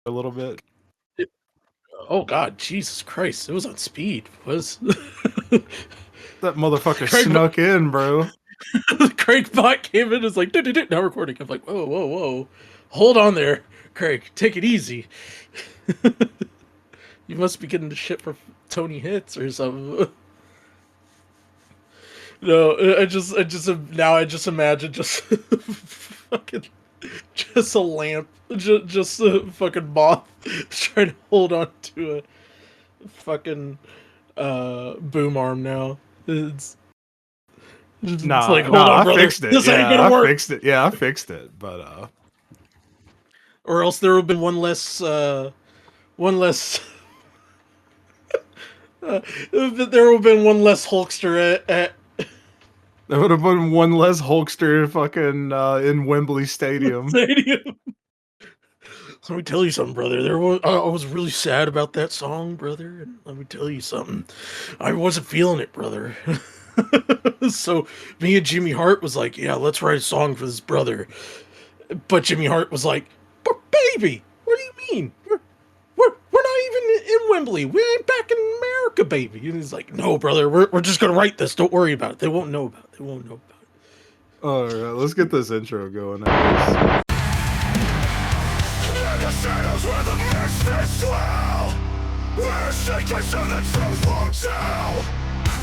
a little bit? Oh God, Jesus Christ! It was on speed. Was That motherfucker Craig? snuck in, bro. Craig Bot came in and was like, now recording. I'm like, whoa, whoa, whoa. Hold on there, Craig. Take it easy. You must be getting the shit for Tony Hits or something. No, I just imagine just fucking, just a lamp, just a fucking moth trying to hold on to a fucking boom arm now. It's like, hold on, I brother. fixed it. This ain't Yeah, gonna I work. fixed it. Yeah, I fixed it. But Or else there would have been one less, one less. There would have been one less Hulkster at there would have been one less Hulkster fucking in Wembley Stadium. stadium. Let me tell you something, brother. I was really sad about that song, brother. And let me tell you something. I wasn't feeling it, brother. So me and Jimmy Hart was like, yeah, let's write a song for this brother. But Jimmy Hart was like, but baby, what do you mean? We're not even in Wembley. We ain't back in America, baby. And he's like, no, brother, we're just gonna write this. Don't worry about it. They won't know about it. They won't know about it. All right, let's get this intro going. I guess. The shadows where the misfits dwell, where secrets of the truth won't tell.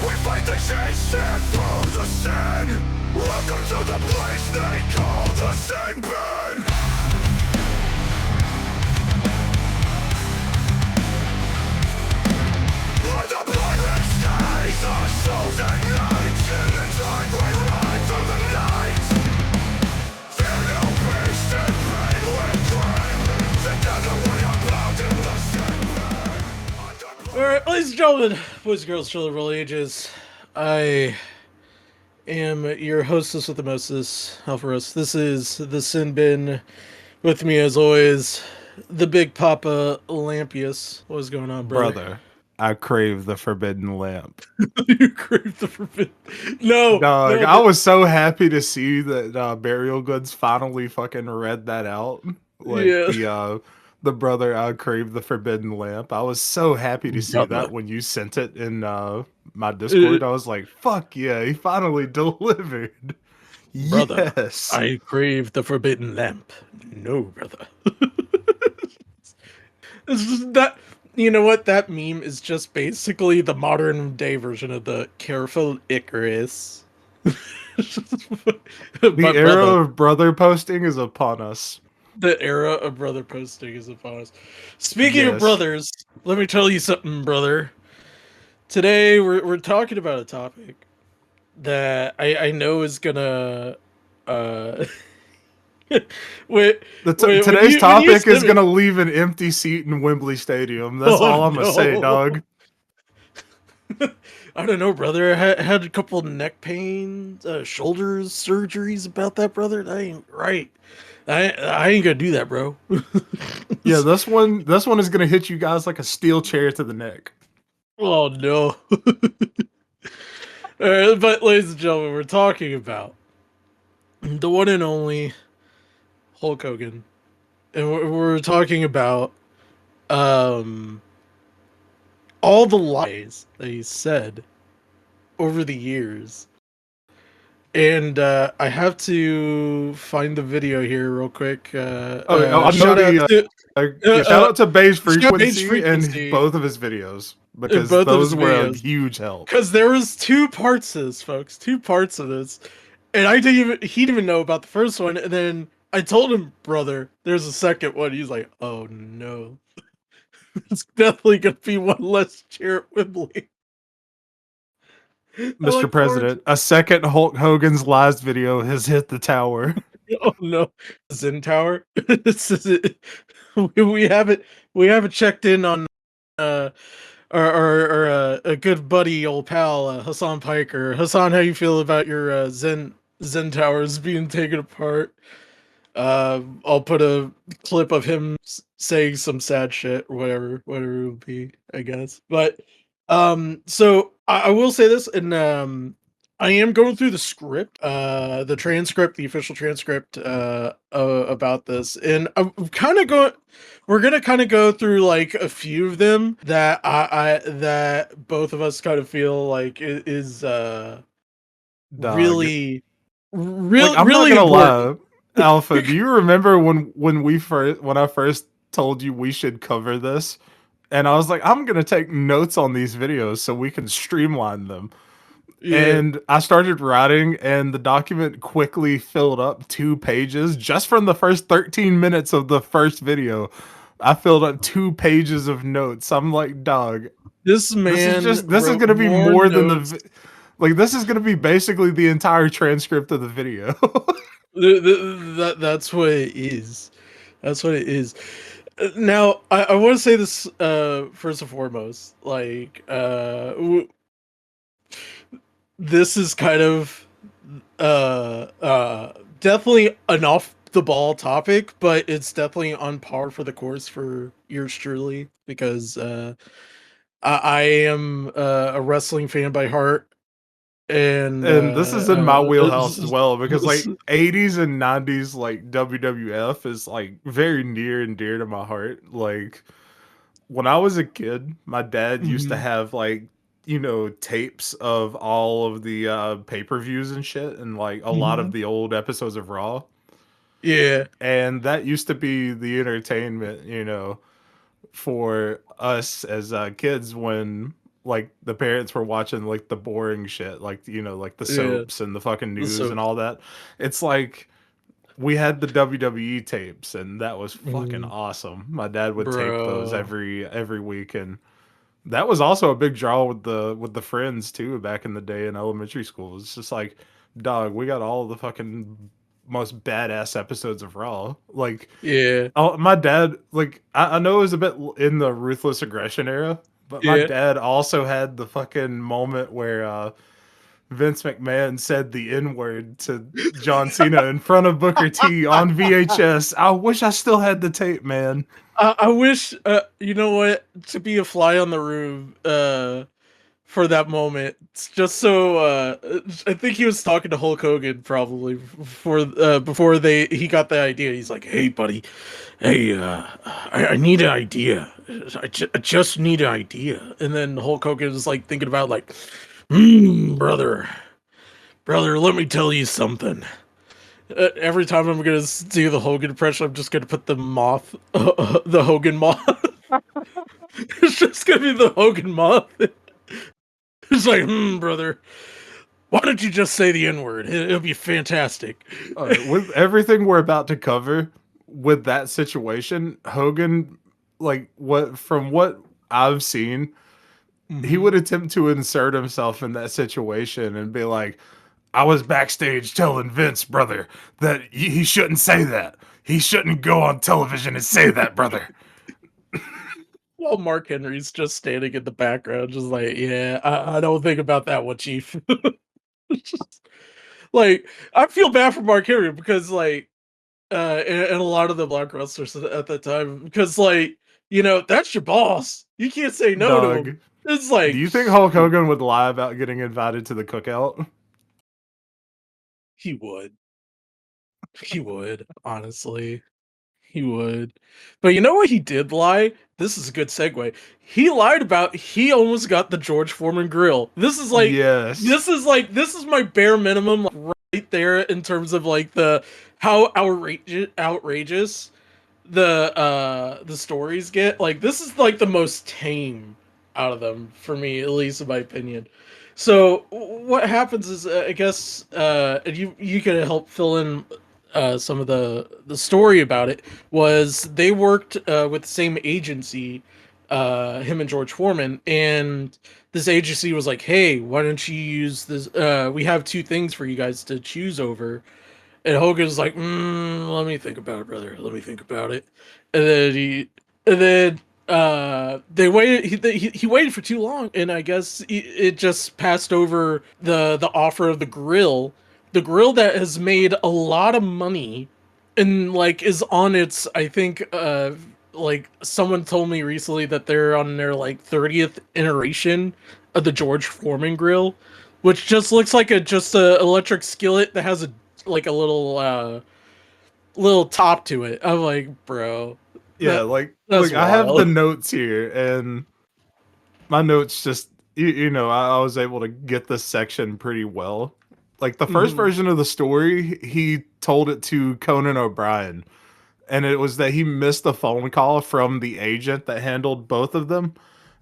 We fight the change, stand through the sin. Welcome to the place they call the Sinbin. Like the blinding skies, our souls ignite. In the dark we ride through the night. Fear no beast and pain with crime. Alright, ladies and gentlemen, boys and girls, children of all ages, I am your hostess with the mostest, AlphaRuss. This is the Sinbin. With me, as always, the Big Papa Lampius. What's going on, Brother, I crave the forbidden lamp. You crave the forbidden. No, Dog, no, I was so happy to see that Burial Goods finally fucking read that out. Like yeah. the brother, I crave the forbidden lamp. I was so happy to see that when you sent it in my Discord. I was like, fuck yeah, he finally delivered. Brother, Yes. I crave the forbidden lamp. No, brother. It's just that, you know what? That meme is just basically the modern day version of the careful Icarus. The era of brother posting is upon us. The era of brother posting is upon us. Speaking of brothers, let me tell you something, brother. Today we're talking about a topic that I know is gonna today's topic is gonna leave an empty seat in Wembley Stadium. That's all I'm gonna say, dog. I don't know, brother. I had a couple neck pains, shoulders surgeries about that, brother. That ain't right. I ain't gonna do that, bro. Yeah, this one is gonna hit you guys like a steel chair to the neck. Oh no. But ladies and gentlemen, we're talking about the one and only Hulk Hogan, and we're talking about all the lies that he said over the years. And I have to find the video here real quick. Shout out to Base Frequency and both of his videos, because those were a huge help. Because there was two parts of this, folks. Two parts of this. And he didn't even know about the first one. And then I told him, brother, there's a second one. He's like, oh no. It's definitely going to be one less chair at Wembley. Mr. President, a second Hulk Hogan's Lies video has hit the tower. Oh no, Zen Tower. We haven't checked in on our a good buddy, old pal Hassan Piker. Hassan, how you feel about your Zen Towers being taken apart? I'll put a clip of him saying some sad shit or whatever it would be, I guess. But so I will say this, and I am going through the script, the transcript, the official transcript, about this, and I'm kind of going. We're gonna kind of go through like a few of them that that both of us kind of feel like is Dog. really, Like, I'm not really gonna important. lie, Alpha. Do you remember when I first told you we should cover this, and I was like, I'm gonna take notes on these videos so we can streamline them. Yeah, And I started writing, and the document quickly filled up 2 pages just from the first 13 minutes of the first video. I filled up 2 pages of notes. I'm like, dog, this man this is wrote gonna be more more than notes. like this is gonna be basically the entire transcript of the video. That's what it is. That's what it is. Now, I want to say this first and foremost. Like, this is kind of definitely an off the ball topic, but it's definitely on par for the course for yours truly because I am a wrestling fan by heart, and And this is in my wheelhouse as well because like 80s and 90s like WWF is like very near and dear to my heart. Like when I was a kid, my dad used to Mhm. have like, you know, tapes of all of the pay-per-views and shit, and like a lot of Mhm. the old episodes of Raw. Yeah. And that used to be the entertainment, you know, for us as kids when like the parents were watching like the boring shit, like, you know, like the Yeah. soaps and the fucking news So, and all that. It's like we had the WWE tapes, and that was fucking mm, awesome. My dad would tape those bro. every week, and that was also a big draw with the friends too back in the day in elementary school. It's just like, dog, we got all the fucking most badass episodes of Raw. Like, Yeah. oh, my dad, like, I know it was a bit in the ruthless aggression era, but my Yeah. dad also had the fucking moment where Vince McMahon said the N word to John Cena in front of Booker T on VHS. I wish I still had the tape, man. I wish, you know what, to be a fly on the room, for that moment, it's just so, I think he was talking to Hulk Hogan probably before he got the idea. He's like, "Hey, buddy, hey, I need an idea. I just need an idea." And then Hulk Hogan is like thinking about like, brother, let me tell you something. Every time I'm gonna do the Hogan impression, I'm just gonna put the moth, the Hogan moth. It's just gonna be the Hogan moth. It's like, brother, why don't you just say the N word? It'll be fantastic. All right, with everything we're about to cover, with that situation, Hogan, like what I've seen, he Hmm. would attempt to insert himself in that situation and be like, I was backstage telling Vince, brother, that he shouldn't say that. He shouldn't go on television and say that, brother. While Mark Henry's just standing in the background, just like, yeah, I don't think about that one, Chief. Just, like, I feel bad for Mark Henry because, like, and a lot of the black wrestlers at that time, because, like, that's your boss. You can't say no to him. Dog, It's do like, you think Hulk shoot, Hogan would lie about getting invited to the cookout? he would. He would, honestly. He would. But you know what he did lie? This is a good segue. He lied about he almost got the George Foreman grill. Yes. This is my bare minimum, like, right there in terms of like the how outrageous the stories get. Like, this is like the most tame out of them for me, at least in my opinion. So what happens is, I guess, and you could help fill in some of the story about it. Was they worked with the same agency, him and George Foreman, and this agency was like, "Hey, why don't you use this? We have two things for you guys to choose over." And Hogan's like, "Let me think about it, brother. Let me think about it." And then they waited. He waited for too long, and I guess it just passed over the offer of the grill that has made a lot of money, and like is on its. I think like someone told me recently that they're on their like 30th iteration of the George Foreman grill, which just looks like a electric skillet that has a little top to it. I'm like, bro, Yeah, that's I have the wild. notes here, and my notes just I was able to get this section pretty well. Like the first Mhm. version of the story, he told it to Conan O'Brien, and it was that he missed a phone call from the agent that handled both of them,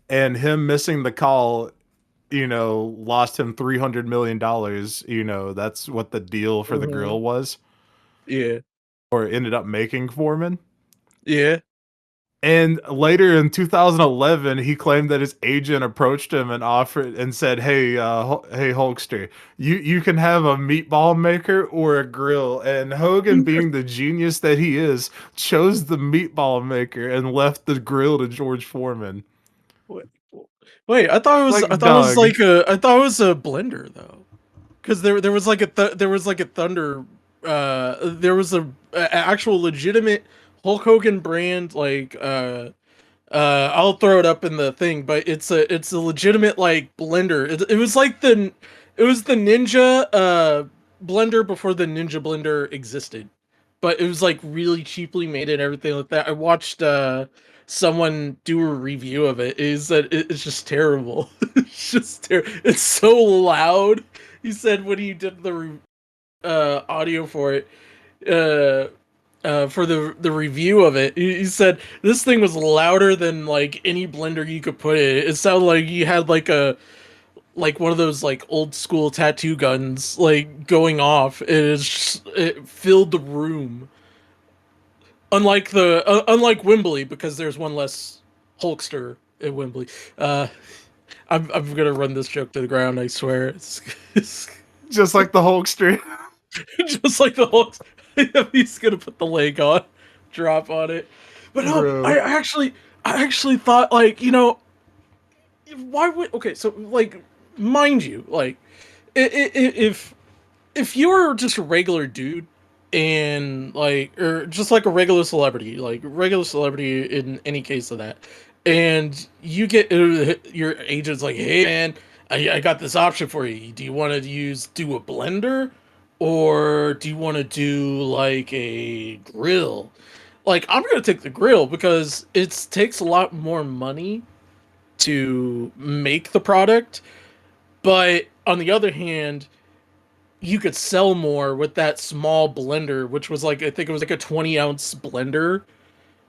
and him missing the call, lost him $300 million. That's what the deal for the Mhm. grill was, Yeah. or ended up making Foreman. Yeah. And later in 2011, he claimed that his agent approached him and offered and said, "Hey, hey, Hulkster, you can have a meatball maker or a grill." And Hogan, being the genius that he is, chose the meatball maker and left the grill to George Foreman. Wait, wait, I Like, thought it was dog, like I thought it was a blender though, because there was like there was like a thunder, there was a actual legitimate Hulk Hogan brand I'll throw it up in the thing, but it's a legitimate like blender. It was like it was the Ninja blender before the Ninja blender existed, but it was like really cheaply made and everything like that. I watched someone do a review of it. Is that it's just terrible. It's just it's so loud. He said when he did the audio for it. For the review of it, he said this thing was louder than like any blender you could put in. It sounded like you had like one of those like old school tattoo guns like going off. It filled the room. Unlike unlike Wembley, because there's one less Hulkster at Wembley. Uh, I'm gonna run this joke to the ground. I swear. It's just like the Hulkster. just like the Hulk. He's gonna put the leg on, drop on it. But no, Bro. I actually thought like why would okay so like mind you like if you were just a regular dude and like or just like a regular celebrity in any case of that, and you get your agent's like, hey man, I got this option for you. Do you want to do a blender or do you want to do like a grill? Like I'm gonna take the grill because it takes a lot more money to make the product, but on the other hand, you could sell more with that small blender, which was like I think it was like a 20-ounce blender,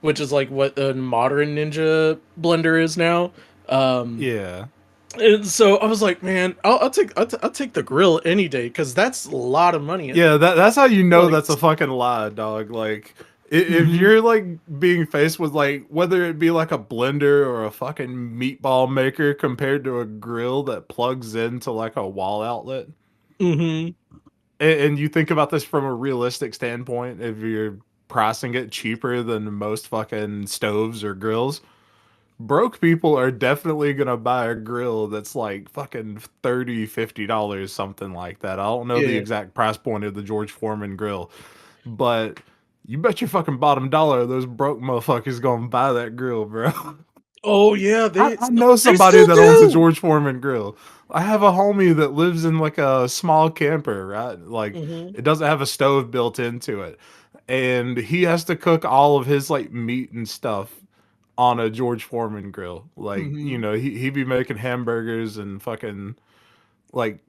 which is like what the modern Ninja blender is now. Um, Yeah. and so I was like, man, I'll take the grill any day because that's a lot of money. Yeah, that's how you know Like, that's a fucking lie, dog. Like, if mhm, you're like being faced with like whether it be like a blender or a fucking meatball maker compared to a grill that plugs into like a wall outlet, mhm, and you think about this from a realistic standpoint, if you're pricing it cheaper than most fucking stoves or grills, broke people are definitely gonna buy a grill that's like fucking $30, $50, something like that. I don't know the yeah. exact price point of the George Foreman grill, but you bet your fucking bottom dollar those broke motherfuckers gonna buy that grill, bro. Oh yeah, I know they somebody still that owns a do. George Foreman grill. I have a homie that lives in like a small camper, right? Like Mhm, it doesn't have a stove built into it. And he has to cook all of his like meat and stuff on a George Foreman grill. Like, mhm. he be making hamburgers and fucking like,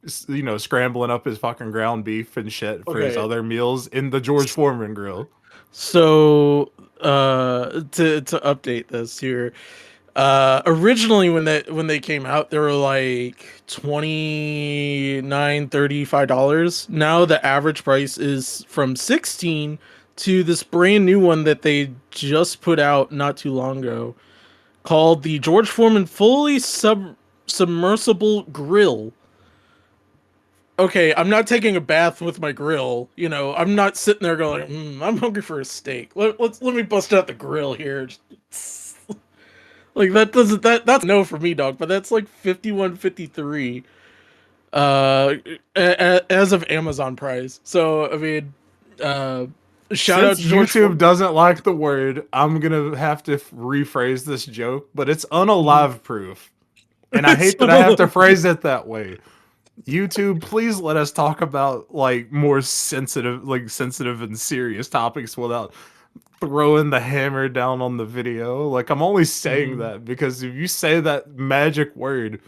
scrambling up his fucking ground beef and shit for his Okay, other meals in the George Foreman grill. so to update this here. Originally when they came out, they were like 29 $35. Now the average price is from 16 to this brand new one that they just put out not too long ago called the George Foreman fully submersible grill. Okay, I'm not taking a bath with my grill. You know, I'm not sitting there going, I'm hungry for a steak. Let me bust out the grill here. Like that doesn't that's no for me, dog. But that's like 51.53 uh as of Amazon price. So I mean, uh shout out Since to George YouTube Foreman. doesn't like the word, I'm gonna have to rephrase this joke, but it's Mhm. unalive proof. And I hate that I have to phrase it that way. YouTube, please let us talk about like more sensitive and serious topics without throwing the hammer down on the video. Like, I'm only saying Mhm. that because if you say that magic word,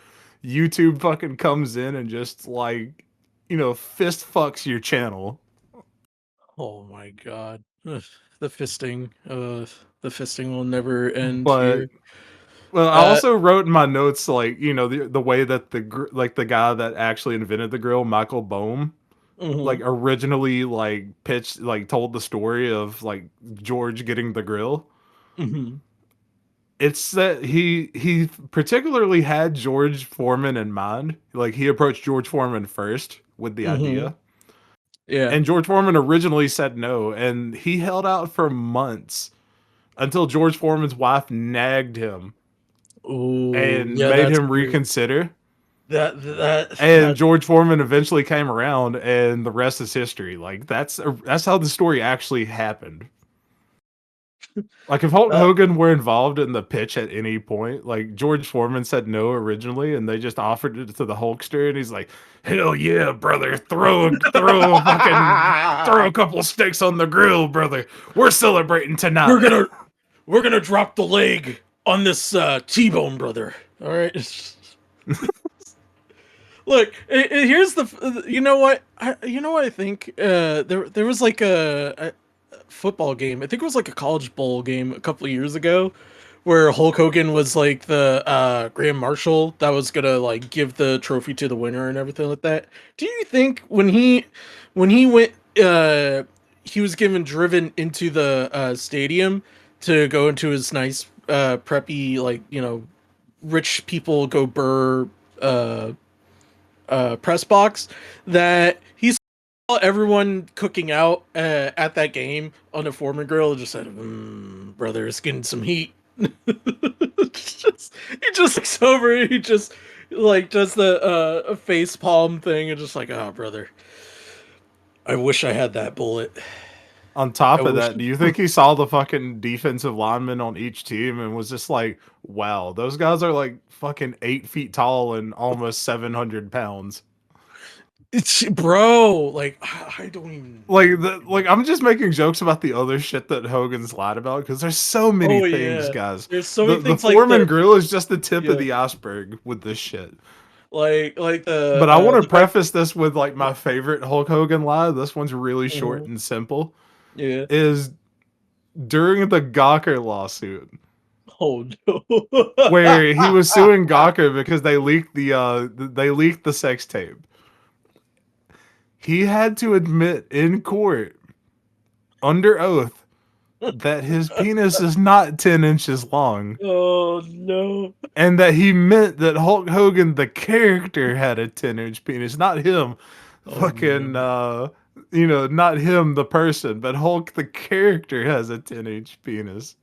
YouTube fucking comes in and just like, fist fucks your channel. Oh my god. Ugh, the fisting. The fisting will never end But here. well, I Uh, also wrote in my notes like, the way that the guy that actually invented the grill, Michael Bohm, like mhm, originally like pitched like told the story of like George getting the grill. mhm, It's that he particularly had George Foreman in mind. Like, he approached George Foreman first with the mhm. idea. Yeah. And George Foreman originally said no, and he held out for months until George Foreman's wife nagged him Ooh, and yeah, made that's him true. reconsider. And That George Foreman eventually came around, and the rest is history. Like, that's how the story actually happened. Like, if Hulk that Hogan were involved in the pitch at any point, like George Foreman said no originally, and they just offered it to the Hulkster, and he's like, "Hell yeah, brother! Throw a couple steaks on the grill, brother. We're celebrating we're tonight." gonna we're gonna drop the leg on this T-bone, brother. All right. Look, here's the. You know what? You know what I think. There was like a football game. I think it was like a college bowl game a couple of years ago, where Hulk Hogan was like the grand marshal that was gonna like give the trophy to the winner and everything like that. Do you think when he went he was driven into the stadium to go into his nice preppy, like, rich people go burr uh press box, that he saw everyone cooking out at that game on the Foreman grill and just said, brother, it's getting some heat. He just looks over, he just like does the face palm thing and just like, oh, brother, I wish I had that bullet. On I top of wish. that, do you think he saw the fucking defensive linemen on each team and was just like, "Wow, those guys are like fucking 8 feet tall and almost 700 pounds"? It's, bro, like, I don't even. Like I'm just making jokes about the other shit that Hogan's lied about because there's so many Oh things, yeah, guys. there's so many The things like Foreman grill is just the tip of yeah, the iceberg with this shit. like But I want to the fact. preface this with like my favorite Hulk Hogan lie. This one's really short Mhm, and simple. yeah. Is during the Gawker lawsuit Oh no. where he was suing Gawker because they leaked the sex tape. He had to admit in court under oath that his penis is not 10 inches long, Oh no. and that he meant that Hulk Hogan, the character, had a 10-inch penis, not him. Oh Fucking, no. not him, the person, but Hulk, the character, has a 10-inch penis.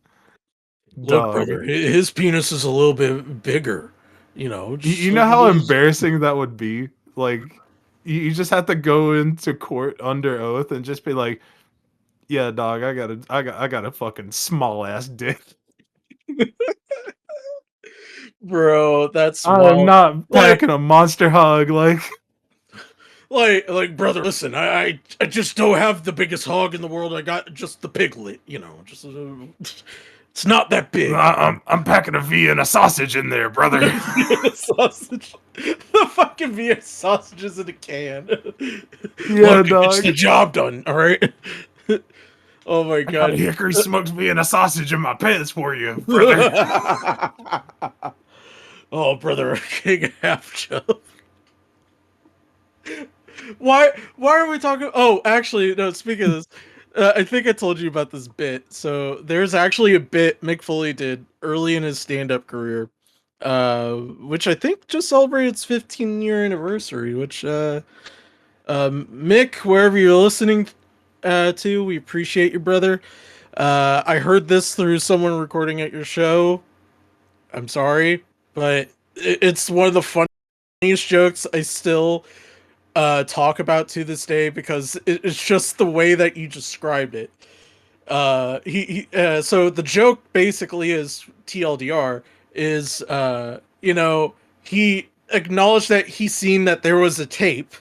Look, Dog. brother, his penis is a little bit bigger. You Just know look at how his. embarrassing that would be? Like, you just have to go into court under oath and just be like, "Yeah, dog, I got a fucking small ass dick. Bro, that's I am wild. not Like, packing a monster hog." Like, brother, listen, I just don't have the biggest hog in the world. I got just the piglet. Just it's not that big. I'm packing a Vienna sausage in there, brother. Vienna sausage. The fucking Vienna sausages in a can. Yeah, Look, it gets dog. the job done. All right. Oh my I got a god. hickory smoked Vienna sausage in my pants for you, brother. Oh, brother, king half chub. Why are we talking? Oh, actually, no. Speaking of this, I think I told you about this bit. So there's actually a bit Mick Foley did early in his stand-up career, which I think just celebrated its 15-year anniversary. Which Mick, wherever you're listening to, we appreciate you, brother. I heard this through someone recording at your show. I'm sorry, but it's one of the funniest jokes I still talk about to this day because it's just the way that you described it. So the joke basically is TLDR is he acknowledged that he seen that there was a tape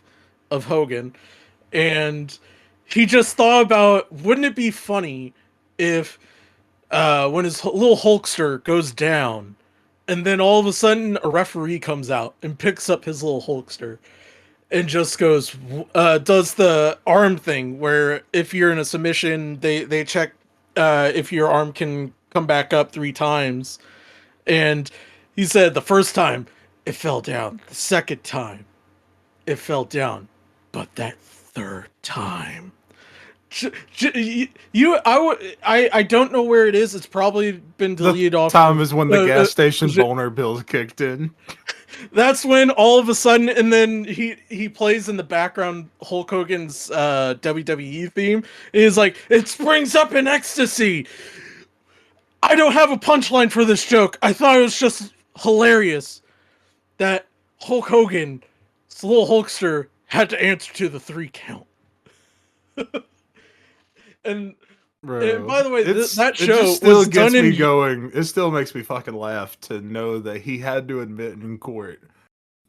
of Hogan, and he just thought about, wouldn't it be funny if when his little Hulkster goes down, and then all of a sudden a referee comes out and picks up his little Hulkster and just goes, does the arm thing where if you're in a submission, they check if your arm can come back up 3 times. And he said the first time it fell down, the second time it fell down, but that third time. I don't know where it is. It's probably been deleted off. Time is when the gas station boner bills kicked in. That's when all of a sudden, and then he plays in the background Hulk Hogan's WWE theme. And he's like, it springs up in ecstasy. I don't have a punchline for this joke. I thought it was just hilarious that Hulk Hogan, this little Hulkster, had to answer to the 3 count. And by the way, that show still was gets done me in going. It still makes me fucking laugh to know that he had to admit in court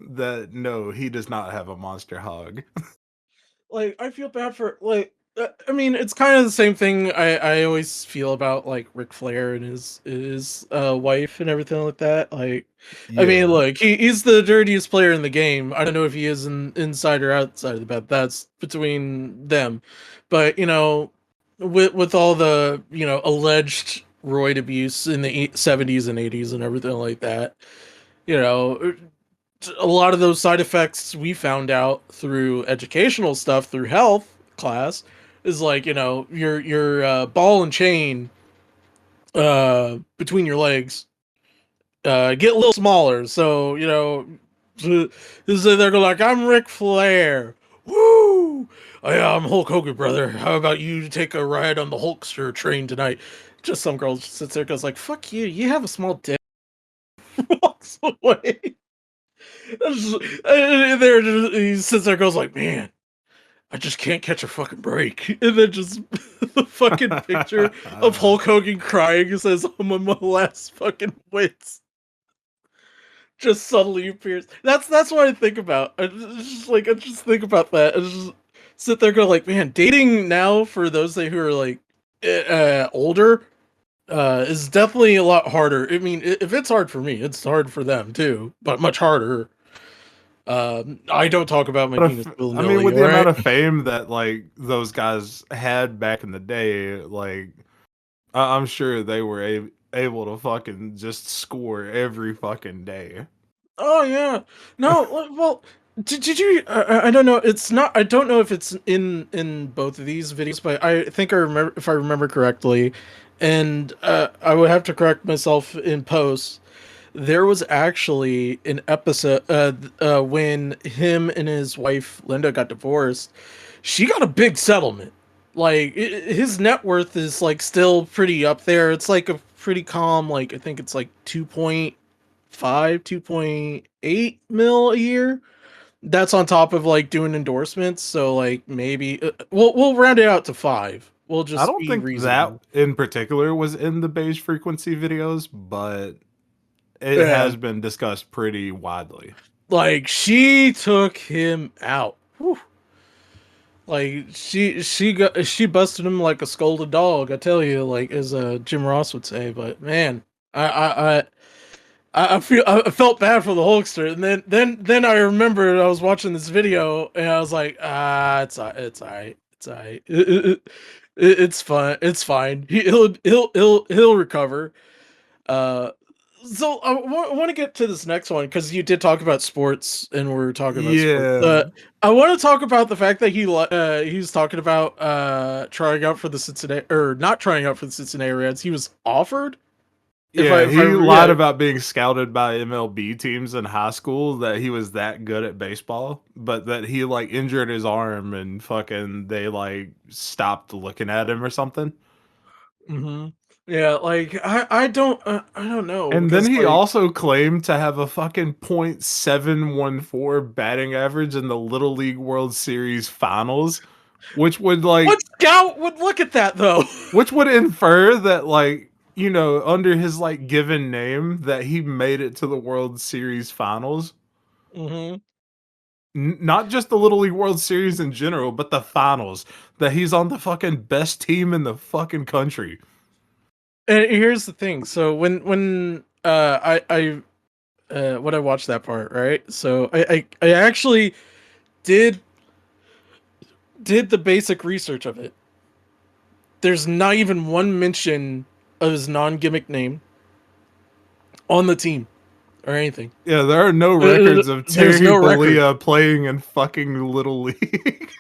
that no, he does not have a monster hog. like, I feel bad for, like, I mean, it's kind of the same thing I always feel about, like, Ric Flair and his wife and everything like that. Like, I mean, look, he's the dirtiest player in the game. I don't know if he is inside or outside of the bet. That's between them. But, you know, with all the, you know, alleged roid abuse in the 70s and 80s and everything like that, you know, a lot of those side effects we found out through educational stuff, through health class, is like, you know, your ball and chain between your legs get a little smaller. So, you know, they're like, I'm Ric Flair. Woo! I'm Hulk Hogan, brother. How about you take a ride on the Hulkster train tonight? Just some girl sits there, goes like, fuck you, you have a small dick. Walks away. He sits there, goes like, man, I just can't catch a fucking break. And then just the fucking picture of Hulk Hogan crying. It says, I'm on my last fucking wits. Just suddenly appears. That's what I think about. I just think about that. I just sit there, go like, man, dating now for those who are like older is definitely a lot harder. I mean, if it's hard for me, it's hard for them too, but much harder. I don't talk about my penis. I mean, with the amount of fame that like those guys had back in the day, like I'm sure they were able to fucking just score every fucking day. Oh yeah, no, well, did you? I don't know. It's not. I don't know if it's in both of these videos, but I think I remember, if I remember correctly, and I would have to correct myself in post. There was actually an episode when him and his wife Linda got divorced. She got a big settlement. Like his net worth is like still pretty up there. It's like a pretty calm. Like I think it's like 2.8 mil a year. That's on top of like doing endorsements. So like maybe we'll round it out to 5. We'll just. I don't think reasonable. That in particular was in the beige frequency videos, but it has been discussed pretty widely. Like she took him out. Whew. Like she busted him like a scolded dog. I tell you, like as Jim Ross would say. But man, I felt bad for the Hulkster, and then I remembered I was watching this video and I was like, it's alright. It's fun. It's fine. He'll recover. So I want to get to this next one because you did talk about sports and we're talking about sports. I want to talk about the fact that he's talking about trying out for the Cincinnati, or not trying out for the Cincinnati Reds. He was offered. He lied about being scouted by MLB teams in high school, that he was that good at baseball, but that he like injured his arm and fucking they like stopped looking at him or something. Mm-hmm. Yeah, like I don't know. And then he also claimed to have a fucking .714 batting average in the Little League World Series finals, which would like, what scout would look at that though? Which would infer that like you know, under his like given name, that he made it to the World Series finals. Mm-hmm. Not just the Little League World Series in general, but the finals. That he's on the fucking best team in the fucking country. And here's the thing. So when when I watched that part, right? So I actually did the basic research of it. There's not even one mention of his non-gimmick name on the team or anything. Yeah, there are no records of There's Terry no record, Bollea playing in fucking Little League.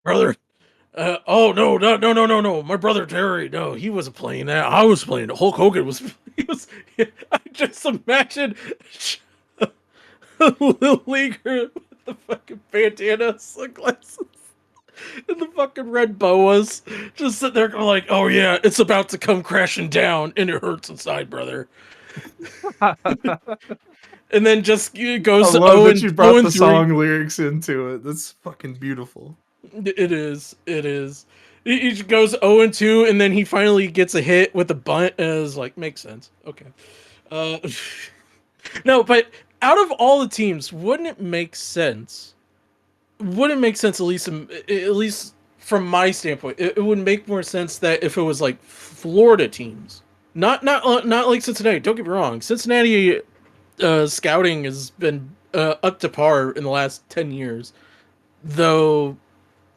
brother. Oh no! My brother Terry, no, he wasn't playing that. I was playing. Hulk Hogan was. He was. I just imagine a little leaguer with the fucking bandana, sunglasses, and the fucking red boas, just sitting there going like, "Oh yeah, it's about to come crashing down, and it hurts inside, brother." And then just I goes to love 0 that and you 0 brought and the 3. song lyrics into it. That's fucking beautiful. It is. It is. He goes 0 and 2, and then he finally gets a hit with a bunt, and it's like, makes sense. Okay. Uh, no, but out of all the teams, wouldn't it make sense? Wouldn't it make sense, at least from my standpoint? It would make more sense that if it was like Florida teams, not like Cincinnati. Don't get me wrong, Cincinnati scouting has been up to par in the last 10 years, though.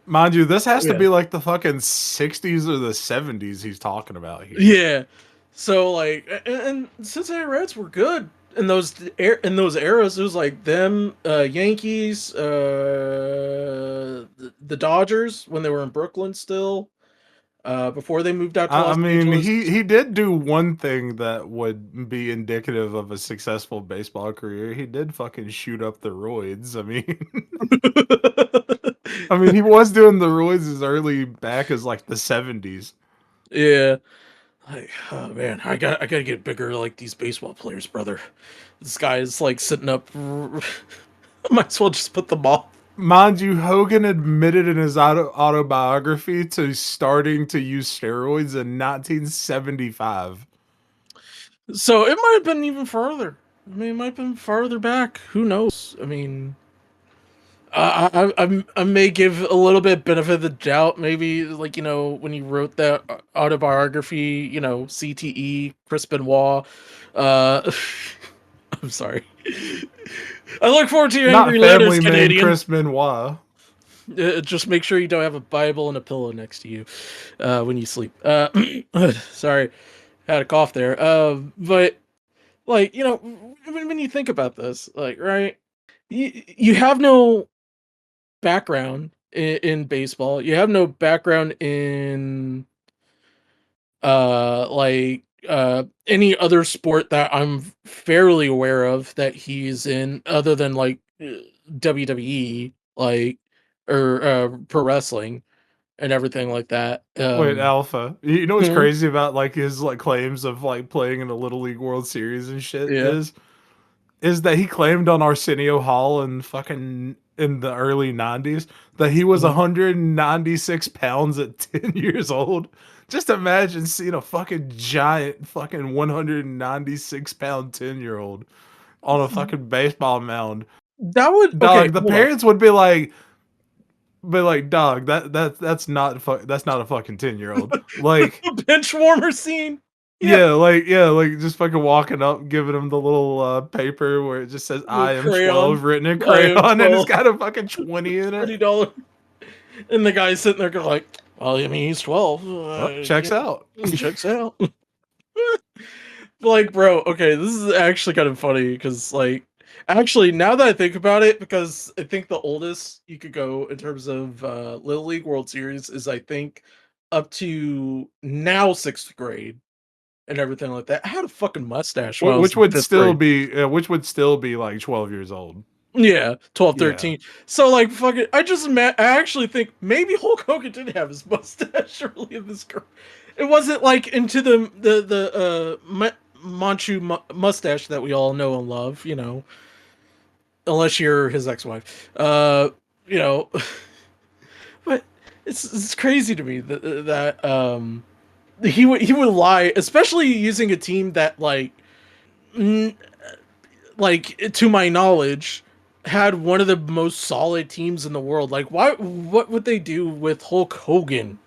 Mind you, this has to Yeah. be like the fucking 60s or the 70s he's talking about here. Yeah. So like, and Cincinnati Reds were good in those eras. It was like them, Yankees, the Dodgers when they were in Brooklyn still, before they moved out to I Los mean, Angeles. he did do one thing that would be indicative of a successful baseball career. He did fucking shoot up the roids. I mean, he was doing the roids as early back as like the 70s. Yeah. Like, oh man, I gotta get bigger like these baseball players, brother. This guy is like sitting up. Might as well just put them off. Mind you, Hogan admitted in his autobiography to starting to use steroids in 1975. So it might have been even further. I mean, it might have been farther back. Who knows? I mean, I may give a little bit benefit of the doubt. Maybe like when he wrote that autobiography, CTE Chris Benoit. Uh, I'm sorry. I look forward to your Not angry family letters, man Canadian. Chris Benoit. Just make sure you don't have a Bible and a pillow next to you when you sleep. Sorry, had a cough there. But like when you think about this, like right, you have no background in baseball. You have no background in any other sport that I'm fairly aware of that he's in, other than like WWE, like or pro wrestling and everything like that. Wait, Alpha. You know what's Mhm. crazy about like his like claims of like playing in a Little League World Series and shit Yeah. is that he claimed on Arsenio Hall in fucking in the early 90s that he was Mhm. 196 pounds at 10 years old. Just imagine seeing a fucking giant fucking 196-pound 10-year-old on a fucking baseball mound. That would okay. Dog, the Hold on. parents would be like, dog, that's not that's not a fucking 10-year-old. Like, Bench warmer scene. yeah, like just fucking walking up, giving him the little paper where it just says Little I am crayon. 12 written in I am crayon and it's 12. got a fucking 20 in it. $20. And the guy's sitting there going like, well, I mean, he's 12. Oh, checks out. Checks out. Like, bro, okay, this is actually kind of funny because, like, actually, now that I think about it, because I think the oldest you could go in terms of Little League World Series is, I think, up to now 6th grade and everything like that. I had a fucking mustache when I was Which in would 5th still grade. be like 12 years old. Yeah, 12, Yeah. 13. So, like, fucking, I actually think maybe Hulk Hogan did have his mustache early in this career. It wasn't like into the Manchu mustache that we all know and love, unless you're his ex-wife. You know, but it's crazy to me that he would lie, especially using a team that n- like to my knowledge had one of the most solid teams in the world. Like what would they do with Hulk Hogan?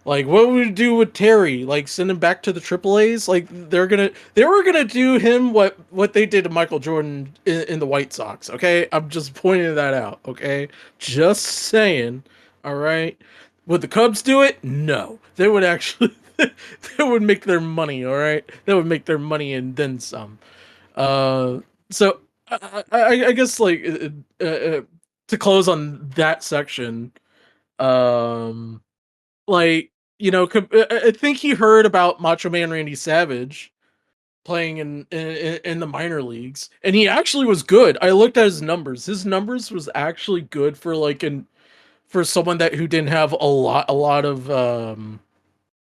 Like what would we do with Terry? Like send him back to the Triple A's? Like they were gonna do him what they did to Michael Jordan in the White Sox. Okay, I'm just pointing that out. Okay, just saying. All right, would the Cubs do it? No, they would actually. They would make their money. All right, they would make their money and then some. Uh, so I guess to close on that section, um, like I think he heard about Macho Man Randy Savage playing in the minor leagues, and he actually was good. I looked at his numbers. His numbers was actually good for for someone who didn't have a lot of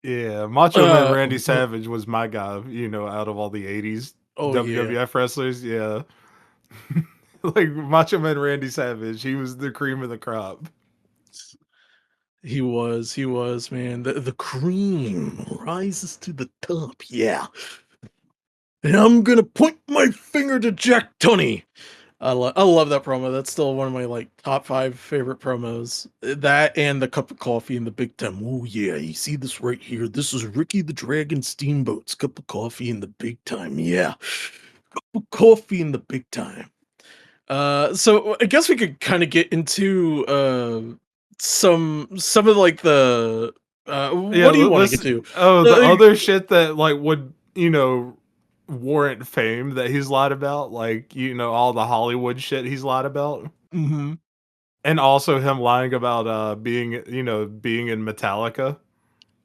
Yeah, Macho Man Randy uh, Savage was my guy, out of all the 80s oh yeah. WWF wrestlers. Yeah. Like Macho Man Randy Savage, he was the cream of the crop. He was, man. The cream rises to the top, yeah. And I'm gonna point my finger to Jack Tunney. I love that promo. That's still one of my top 5 favorite promos. That and the cup of coffee in the big time. Oh yeah, you see this right here. This is Ricky the Dragon Steamboat's cup of coffee in the big time. Yeah, cup of coffee in the big time. So I guess we could kind of get into some of the Yeah, what do you want to get to? the Uh, other shit that would, warrant fame that he's lied about, all the Hollywood shit he's lied about. mm-hmm. And also him lying about being being in Metallica.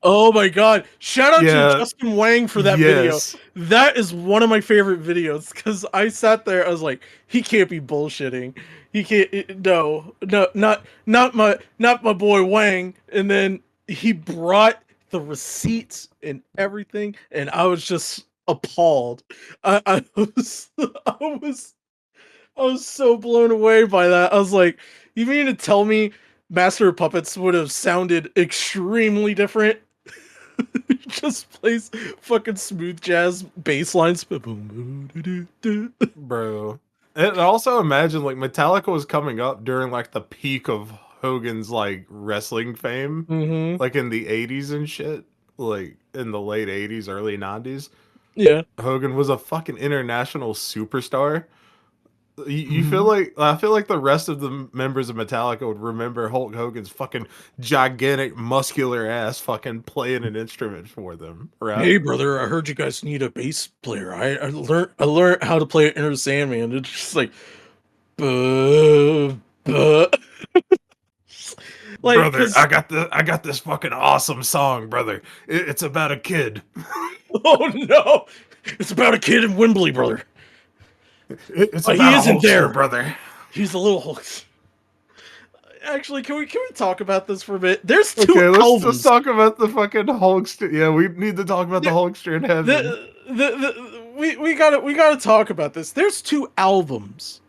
Oh my god! Shout out to Yeah, Justin Wang for that video. yes. That is one of my favorite videos because I sat there. I was like, he can't be bullshitting. He can't. No, no, not my boy Wang. And then he brought the receipts and everything, and I was just appalled. I was I was so blown away by that. I was like, you mean to tell me Master of Puppets would have sounded extremely different? Just plays fucking smooth jazz bass lines. Bro. And also imagine Metallica was coming up during the peak of Hogan's wrestling fame, Mm-hmm. in the 80s and shit, in the late 80s, early 90s. Yeah. Hogan was a fucking international superstar. You feel Mm-hmm. I feel like the rest of the members of Metallica would remember Hulk Hogan's fucking gigantic muscular ass fucking playing an instrument for them, right? Hey brother, I heard you guys need a bass player. I learned how to play Enter Sandman. It's just like buh, buh. Like Brother, because I got this fucking awesome song, brother. It's about a kid. oh no, it's about a kid in Wembley, brother. It's But he about a isn't Hulkster, there. brother. He's a little Hulk. Actually, can we talk about this for a bit? There's two Okay, let's albums. talk about the fucking Hulkster. Yeah, we need to talk about the Hulkster in heaven. We gotta talk about this. There's two albums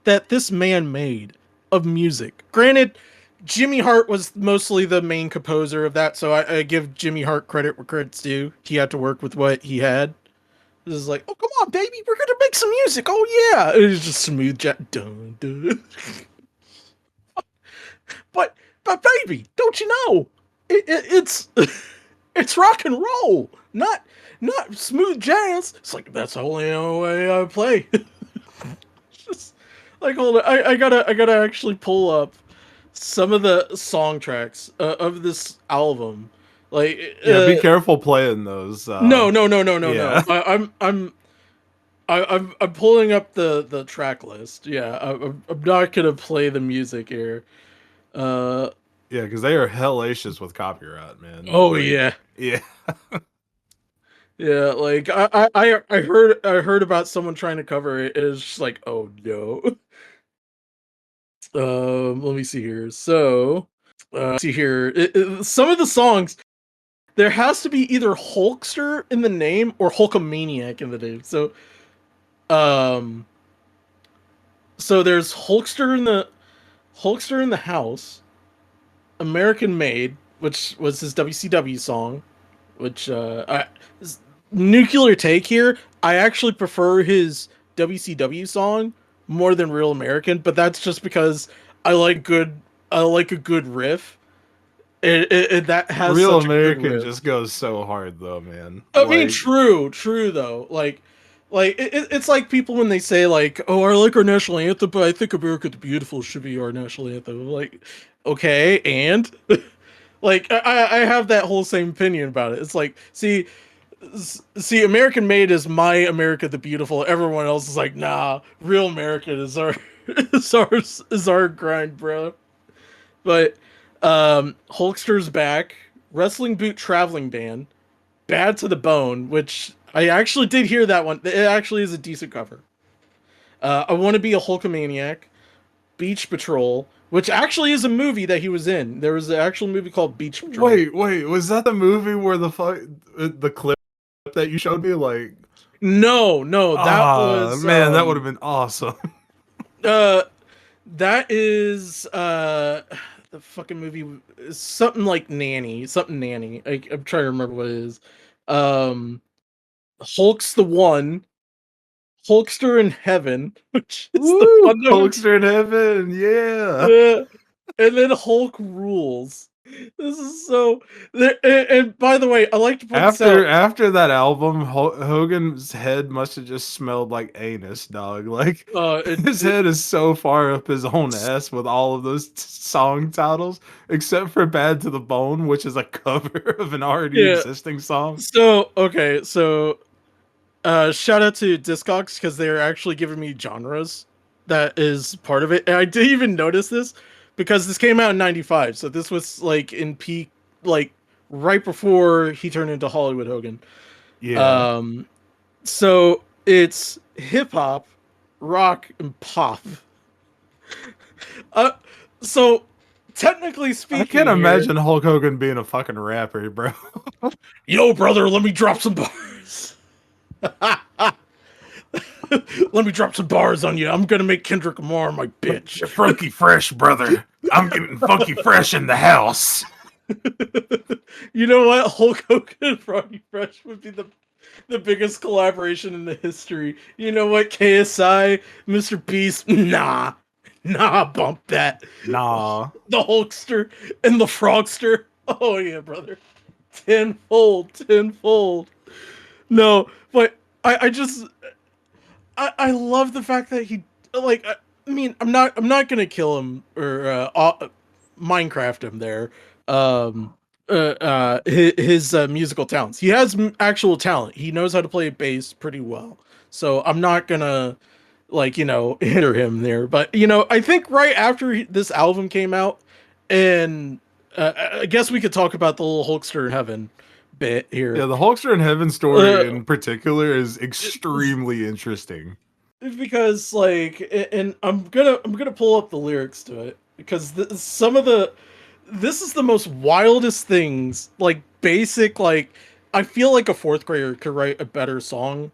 that this man made of music. Granted, Jimmy Hart was mostly the main composer of that, so I give Jimmy Hart credit where credit's due. He had to work with what he had. This is like, oh come on, baby, we're gonna make some music. Oh yeah, it was just smooth jazz. Dun, dun. But baby, don't you know? It's it's rock and roll, not smooth jazz. It's like that's the only way I play. Just like hold on, I gotta actually pull up some of the song tracks of this album. Like Yeah, be careful playing those. no. Yeah. I'm pulling up the track list. Yeah, I'm not gonna play the music here. Uh, Yeah, because they are hellacious with copyright, man. oh yeah. Yeah. Yeah, like I heard about someone trying to cover it. It's just like, oh no. Let me see here. So, see here. Some of the songs there has to be either Hulkster in the name or Hulkamaniac in the name. Um, so there's Hulkster in the House, American Made, which was his WCW song. which nuclear take here. I actually prefer his WCW song more than Real American, but that's just because I like good. I like a good riff. That has Real such a good American riff. just goes so hard though, man. I mean, Like, true though. Like it's like people when they say like, "Oh, I like our national anthem, but I think America the Beautiful should be our national anthem." Like, okay, and like I have that whole same opinion about it. It's like, see, American Made is my America the Beautiful. Everyone else is like, nah, Real American is our is our grind, bro. But Hulkster's back, Wrestling Boot Traveling Band, Bad to the Bone, which I actually did hear that one. It actually is a decent cover. I Want to Be a Hulkamaniac, Beach Patrol, which actually is a movie that he was in. There was an actual movie called Beach Patrol. wait, was that the movie where the clip that you showed me? Like, No, that ah, was man, that would have been awesome. uh that is the fucking movie is something like Nanny. I'm trying to remember what it is. Um Hulk's the One, Hulkster in Heaven, which is the Woo, one that Hulkster in heaven, yeah. and then Hulk Rules. This is so. And by the way, I like to point this out. After that album, Hogan's head must have just smelled like anus, dog. Like, his head is so far up his own ass with all of those song titles, except for "Bad to the Bone," which is a cover of an already Yeah. existing song. So okay, so shout out to Discogs because they're actually giving me genres that is part of it, and I didn't even notice this because this came out in '95, so this was like in peak, like right before he turned into Hollywood Hogan. Yeah. So it's hip hop, rock, and pop. Uh, so technically speaking, I can't here- imagine Hulk Hogan being a fucking rapper, bro. Yo, brother, let me drop some bars. Let me drop some bars on you. I'm gonna make Kendrick Lamar my bitch. Funky fresh, brother. I'm getting funky fresh in the house. You know what? Hulk Hogan and Froggy Fresh would be the biggest collaboration in the history. You know what? KSI, Mr. Beast, nah, bump that. Nah. The Hulkster and the Frogster. Oh yeah, brother. Tenfold. No, but I just I love the fact that he like I mean I'm not gonna kill him or Minecraft him there. His musical talents. He has actual talent. He knows how to play bass pretty well. So I'm not gonna like hinder him there. But I think right after this album came out, and I guess we could talk about the little Hulkster in Heaven bit here. Yeah, the Hulkster in Heaven story in particular is extremely interesting. Because like, and I'm gonna pull up the lyrics to it because this is the most wildest things, like basic, like I feel like a fourth grader could write a better song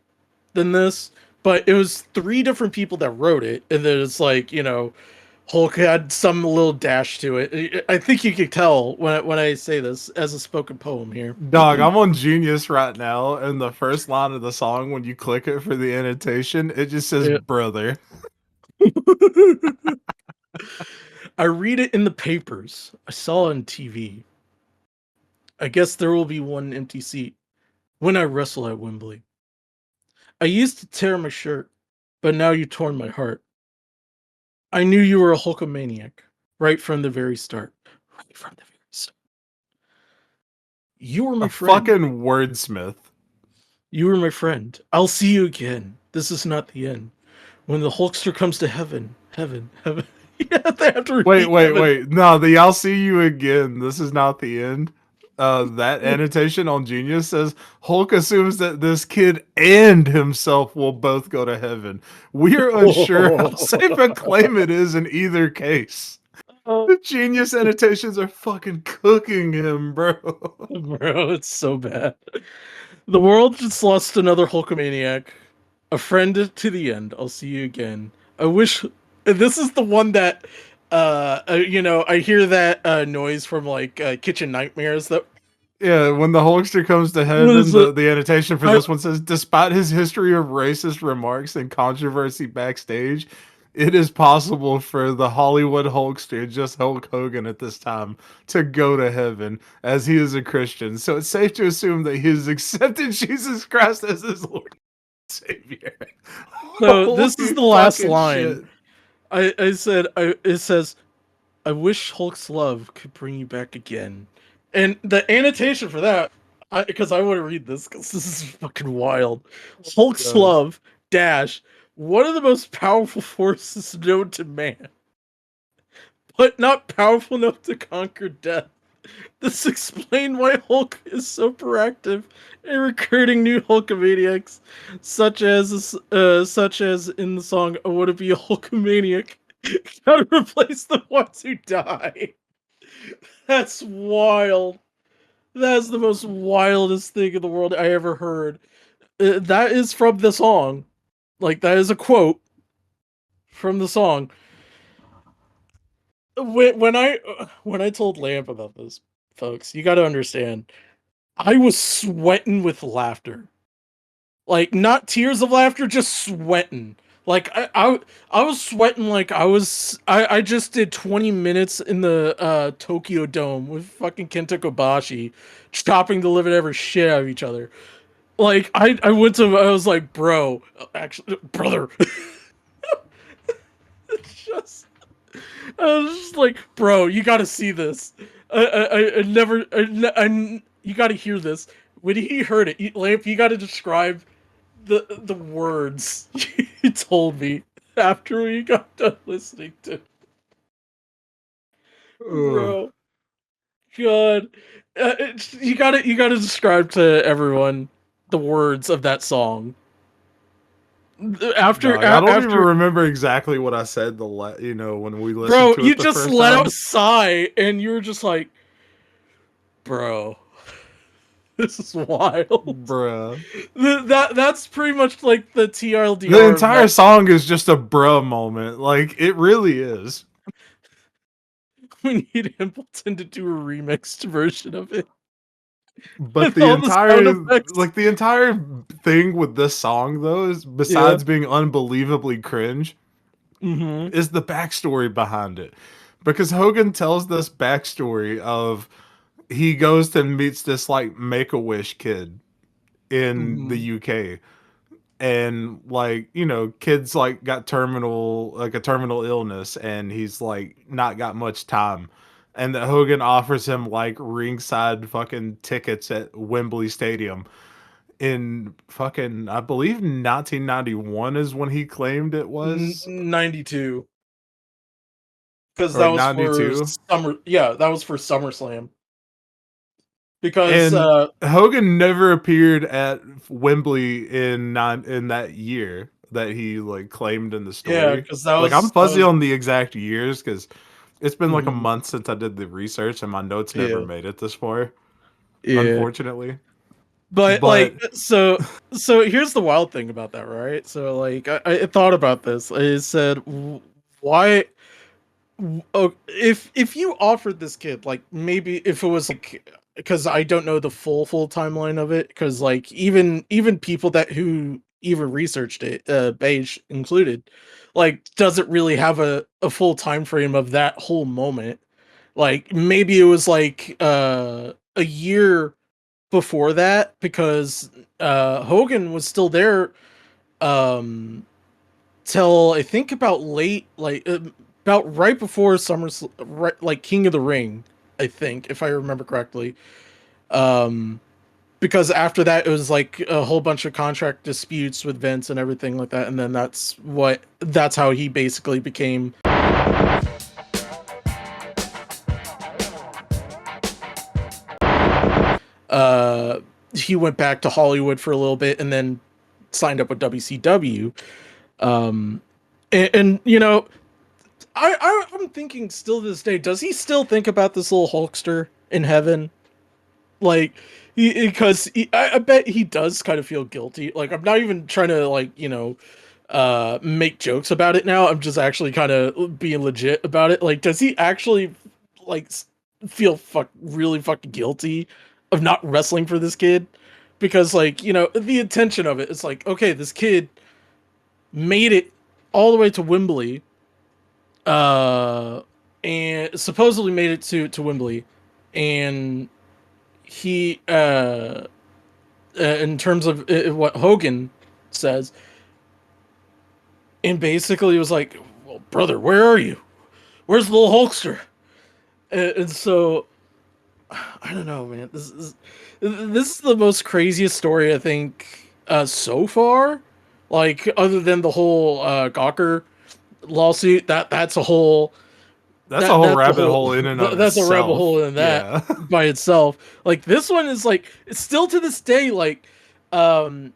than this, but it was three different people that wrote it, and then it's like Hulk had some little dash to it. I think you could tell when I say this as a spoken poem here. Dog, I'm on Genius right now, and the first line of the song, when you click it for the annotation, it just says brother. I read it in the papers. I saw it on TV. I guess there will be one empty seat when I wrestle at Wembley. I used to tear my shirt, but now you torn my heart. I knew you were a Hulkamaniac right from the very start. Right from the very start. You were my friend. Fucking wordsmith. You were my friend. I'll see you again. This is not the end. When the Hulkster comes to heaven. Yeah, they have to wait. No, I'll see you again. This is not the end. That annotation on Genius says Hulk assumes that this kid and himself will both go to heaven. We're unsure how safe a claim it is in either case. The Genius annotations are fucking cooking him, bro. Bro, it's so bad. The world just lost another Hulkamaniac. A friend to the end. I'll see you again. I wish. This is the one that, I hear that noise from like Kitchen Nightmares. That Yeah, when the Hulkster comes to What heaven, is it? the annotation for I, this one says, despite his history of racist remarks and controversy backstage, it is possible for the Hollywood Hulkster, just Hulk Hogan at this time, to go to heaven as he is a Christian. So it's safe to assume that he has accepted Jesus Christ as his Lord and Savior. so this is Holy the last fucking line. shit. It says, I wish Hulk's love could bring you back again. And the annotation for that, because I want to read this because this is fucking wild. Hulk's God. love, dash, one of the most powerful forces known to man, but not powerful enough to conquer death. This explained why Hulk is so proactive in recruiting new Hulkamaniacs, such as in the song "I Want to Be a Hulkamaniac." Gotta replace the ones who die. That's wild. That's the most wildest thing in the world I ever heard. That is from the song. Like, that is a quote from the song. When I told Lamp about this, folks, you got to understand. I was sweating with laughter. Like, not tears of laughter, just sweating. Like, I was sweating like I just did 20 minutes in the Tokyo Dome with fucking Kenta Kobashi chopping the living ever shit out of each other. Like, I was like, bro, actually, brother. It's just, I was just like, bro, you gotta see this. I never, you gotta hear this. When he heard it, Lamp, you gotta describe the words he told me after we got done listening to it. Ugh. Bro, God, you gotta describe to everyone the words of that song. After Dog, I don't even after, remember exactly what I said when we listened bro, to you it the just first let out a time. sigh and you were just like, bro, this is wild. Bruh. That's pretty much like the The TLDR of entire that. song is just a bruh moment. Like, it really is. We need Impleton to do a remixed version of it But with all the sound effects. the entire thing with this song though is, Yeah. besides being unbelievably cringe, Mm-hmm. is the backstory behind it. Because Hogan tells this backstory of, he goes and meets this like Make-A-Wish kid in the Mm-hmm. UK, and like, kids like got a terminal illness, and he's like not got much time, and that Hogan offers him like ringside fucking tickets at Wembley Stadium in fucking, I believe 1991 is when he claimed it was, 92. Because or that was for 92. summer. Yeah, that was for SummerSlam. Because And Hogan never appeared at Wembley in that year that he like claimed in the yeah, story. because that Like, I'm was that fuzzy was. on the exact years because it's been like a Mhm. month since I did the research, and my notes never Yeah, made it this far, yeah. unfortunately. But like, But so here's the wild thing about that, right? So like, I thought about this. I said, why? Oh, if you offered this kid, like, maybe if it was like, because I don't know the full timeline of it, because like even people that who even researched it, Beige included, like, doesn't really have a full time frame of that whole moment. Like, maybe it was like a year before that, because Hogan was still there um till I think about late, like, about right before right, like King of the Ring, I think, if I remember correctly. Um, because after that it was like a whole bunch of contract disputes with Vince and everything like that, and then that's how he basically became. Uh, he went back to Hollywood for a little bit and then signed up with WCW. Um, and I'm thinking still to this day, does he still think about this little Hulkster in heaven? Like, because I bet he does kind of feel guilty. Like, I'm not even trying to, like, make jokes about it now. I'm just actually kind of being legit about it. Like, does he actually, like, feel really fucking guilty of not wrestling for this kid, because like, you know, the intention of it, it's like, okay, this kid made it all the way to Wembley, uh, and supposedly made it to Wembley, and he in terms of what Hogan says, and basically was like, well, brother, where are you? Where's the little Hulkster? And so I don't know, man. This is the most craziest story I think so far. Like, other than the whole Gawker lawsuit, that's a whole That's a whole that's a rabbit whole hole in and of that's a rabbit itself. hole in that Yeah. by itself. Like, this one is like, it's still to this day, like, um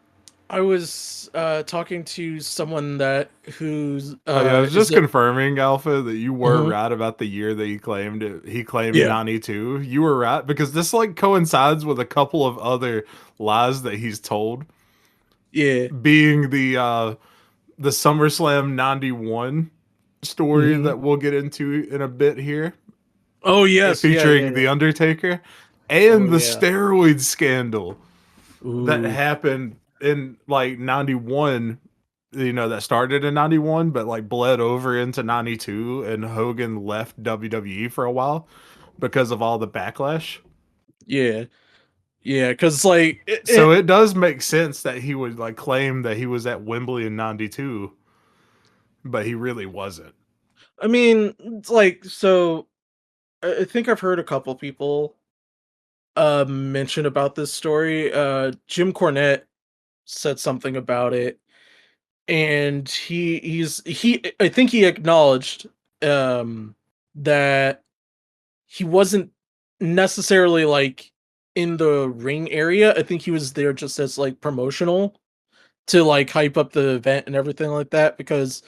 I was talking to someone that who's Oh yeah, I was is just it, confirming, Alpha, that you were mhm. right about the year that he claimed it. He claimed Yeah. 92. You were right because this like coincides with a couple of other lies that he's told, Yeah. being the SummerSlam 91 story Hmm. that we'll get into in a bit here, Oh yes, yeah, featuring yeah. The Undertaker, Oh and the yeah. steroid scandal that Ooh. happened in like 91, that started in 91 but like bled over into 92, and Hogan left WWE for a while because of all the backlash. Yeah. Yeah, because like So it does make sense that he would like claim that he was at Wembley in 92, but he really wasn't. I mean, it's like, so I think I've heard a couple people mention about this story. Jim Cornette said something about it, and he I think he acknowledged um that he wasn't necessarily like in the ring area. I think he was there just as like promotional to like hype up the event and everything like that, because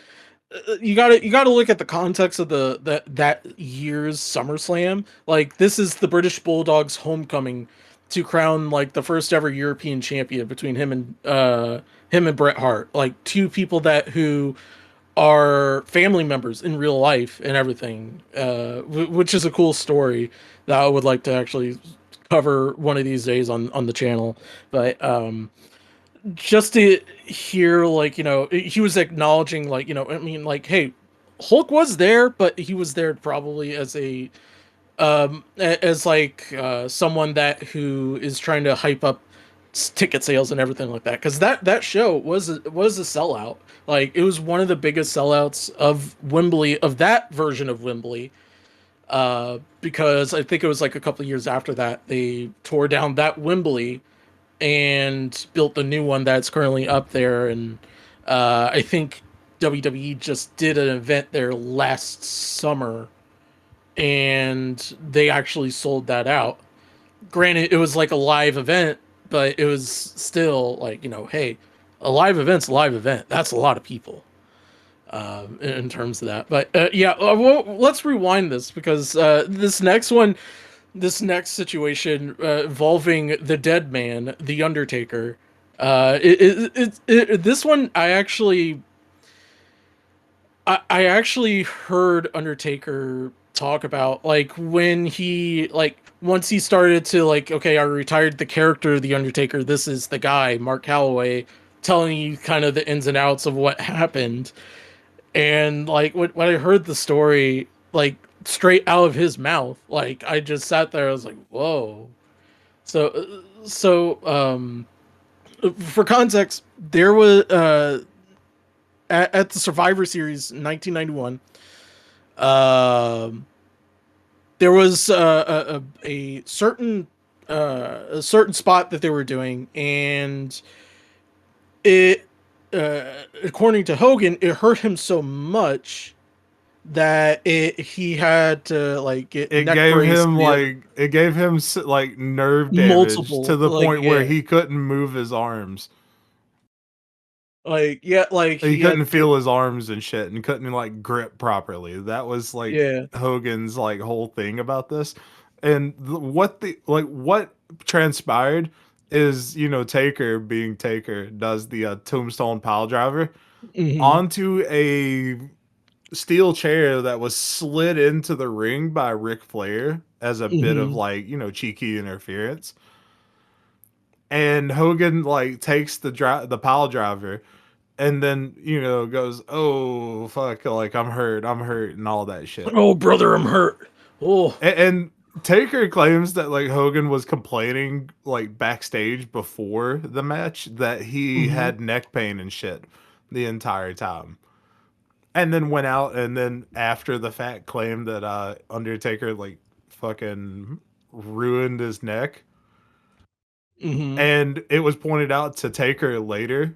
you gotta look at the context of that year's SummerSlam. Like, this is the British Bulldog's homecoming to crown like the first ever European champion between him and Bret Hart, like two people that who are family members in real life and everything, which is a cool story that I would like to actually cover one of these days on the channel. But just to hear, like, you know, he was acknowledging, like, you know, I mean, like, hey, Hulk was there, but he was there probably as a as like someone that who is trying to hype up ticket sales and everything like that, because that show was a sellout. Like, it was one of the biggest sellouts of Wembley, of that version of Wembley, because I think it was like a couple of years after that they tore down that Wembley and built the new one that's currently up there. And I think WWE just did an event there last summer, and they actually sold that out. Granted, it was like a live event, but it was still like, you know, hey, a live event's a live event. That's a lot of people in terms of that. But yeah, well, let's rewind this, because this next situation involving the dead man, the Undertaker. This one I actually heard Undertaker talk about, like, when he, like, once he started to, like, okay, I retired the character of the Undertaker. This is the guy, Mark Calloway, telling you kind of the ins and outs of what happened. And like, when I heard the story, like, straight out of his mouth, like, I just sat there. I was like, whoa. So for context, there was at the Survivor Series in 1991. Um, there was a certain spot that they were doing, and it according to Hogan, it hurt him so much that he had to like get It neck gave brace him via like it gave him like nerve damage to multiple, the like, point where yeah, he couldn't move his arms. like, yeah, like He he had couldn't to, feel his arms and shit, and couldn't like grip properly. That was like yeah. Hogan's like whole thing about this. And what transpired is, Taker, being Taker, does the tombstone pile driver Hmm. onto a steel chair that was slid into the ring by Ric Flair as a bit of Hmm. like, cheeky interference. and Hogan like takes the pile driver, and then goes, "Oh fuck, like I'm hurt," and all that shit. Oh, brother, I'm hurt. Oh. And Taker claims that like Hogan was complaining like backstage before the match that he Mm-hmm. had neck pain and shit the entire time. And then went out and then after the fact claimed that Undertaker like fucking ruined his neck. Mm-hmm. And it was pointed out to Taker later,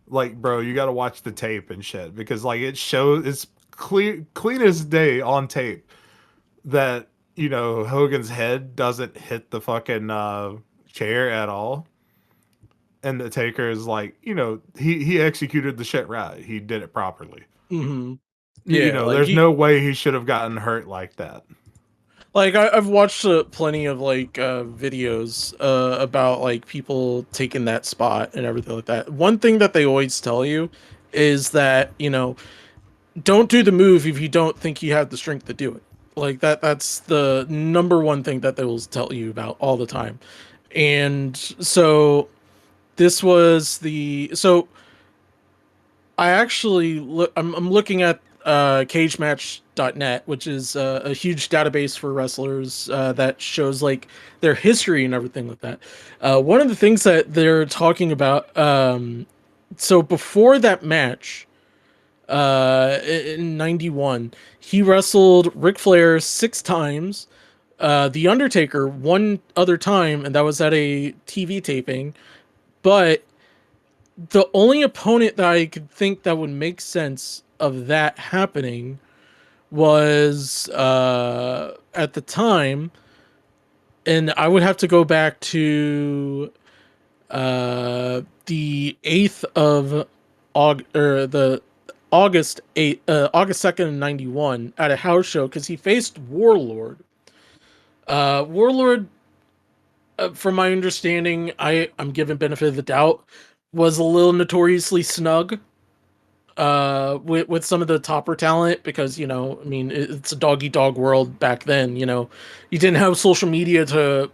like, bro, you got to watch the tape and shit because like it shows it's clean as day on tape that Hogan's head doesn't hit the fucking chair at all, and the Taker is like, he executed the shit right. He did it properly. Mm-hmm. Yeah, like There's no way he should have gotten hurt like that. like I've watched plenty of like videos about like people taking that spot and everything like that. One thing that they always tell you is that don't do the move if you don't think you have the strength to do it. Like that's the number one thing that they will tell you about all the time. And so this was the so I actually look. I'm looking at cagematch.net, which is a huge database for wrestlers that shows like their history and everything like that. One of the things that they're talking about. So before that match, in '91, he wrestled Ric Flair 6 times. The Undertaker one other time, and that was at a TV taping. But the only opponent that I could think that would make sense of that happening was at the time, and I would have to go back to the 8th of August, or the August 8th, August 2nd, 91 at a house show because he faced Warlord. Warlord, from my understanding, I'm given benefit of the doubt, was a little notoriously snug with some of the topper talent because I mean it's a dog eat dog world back then. You didn't have social media to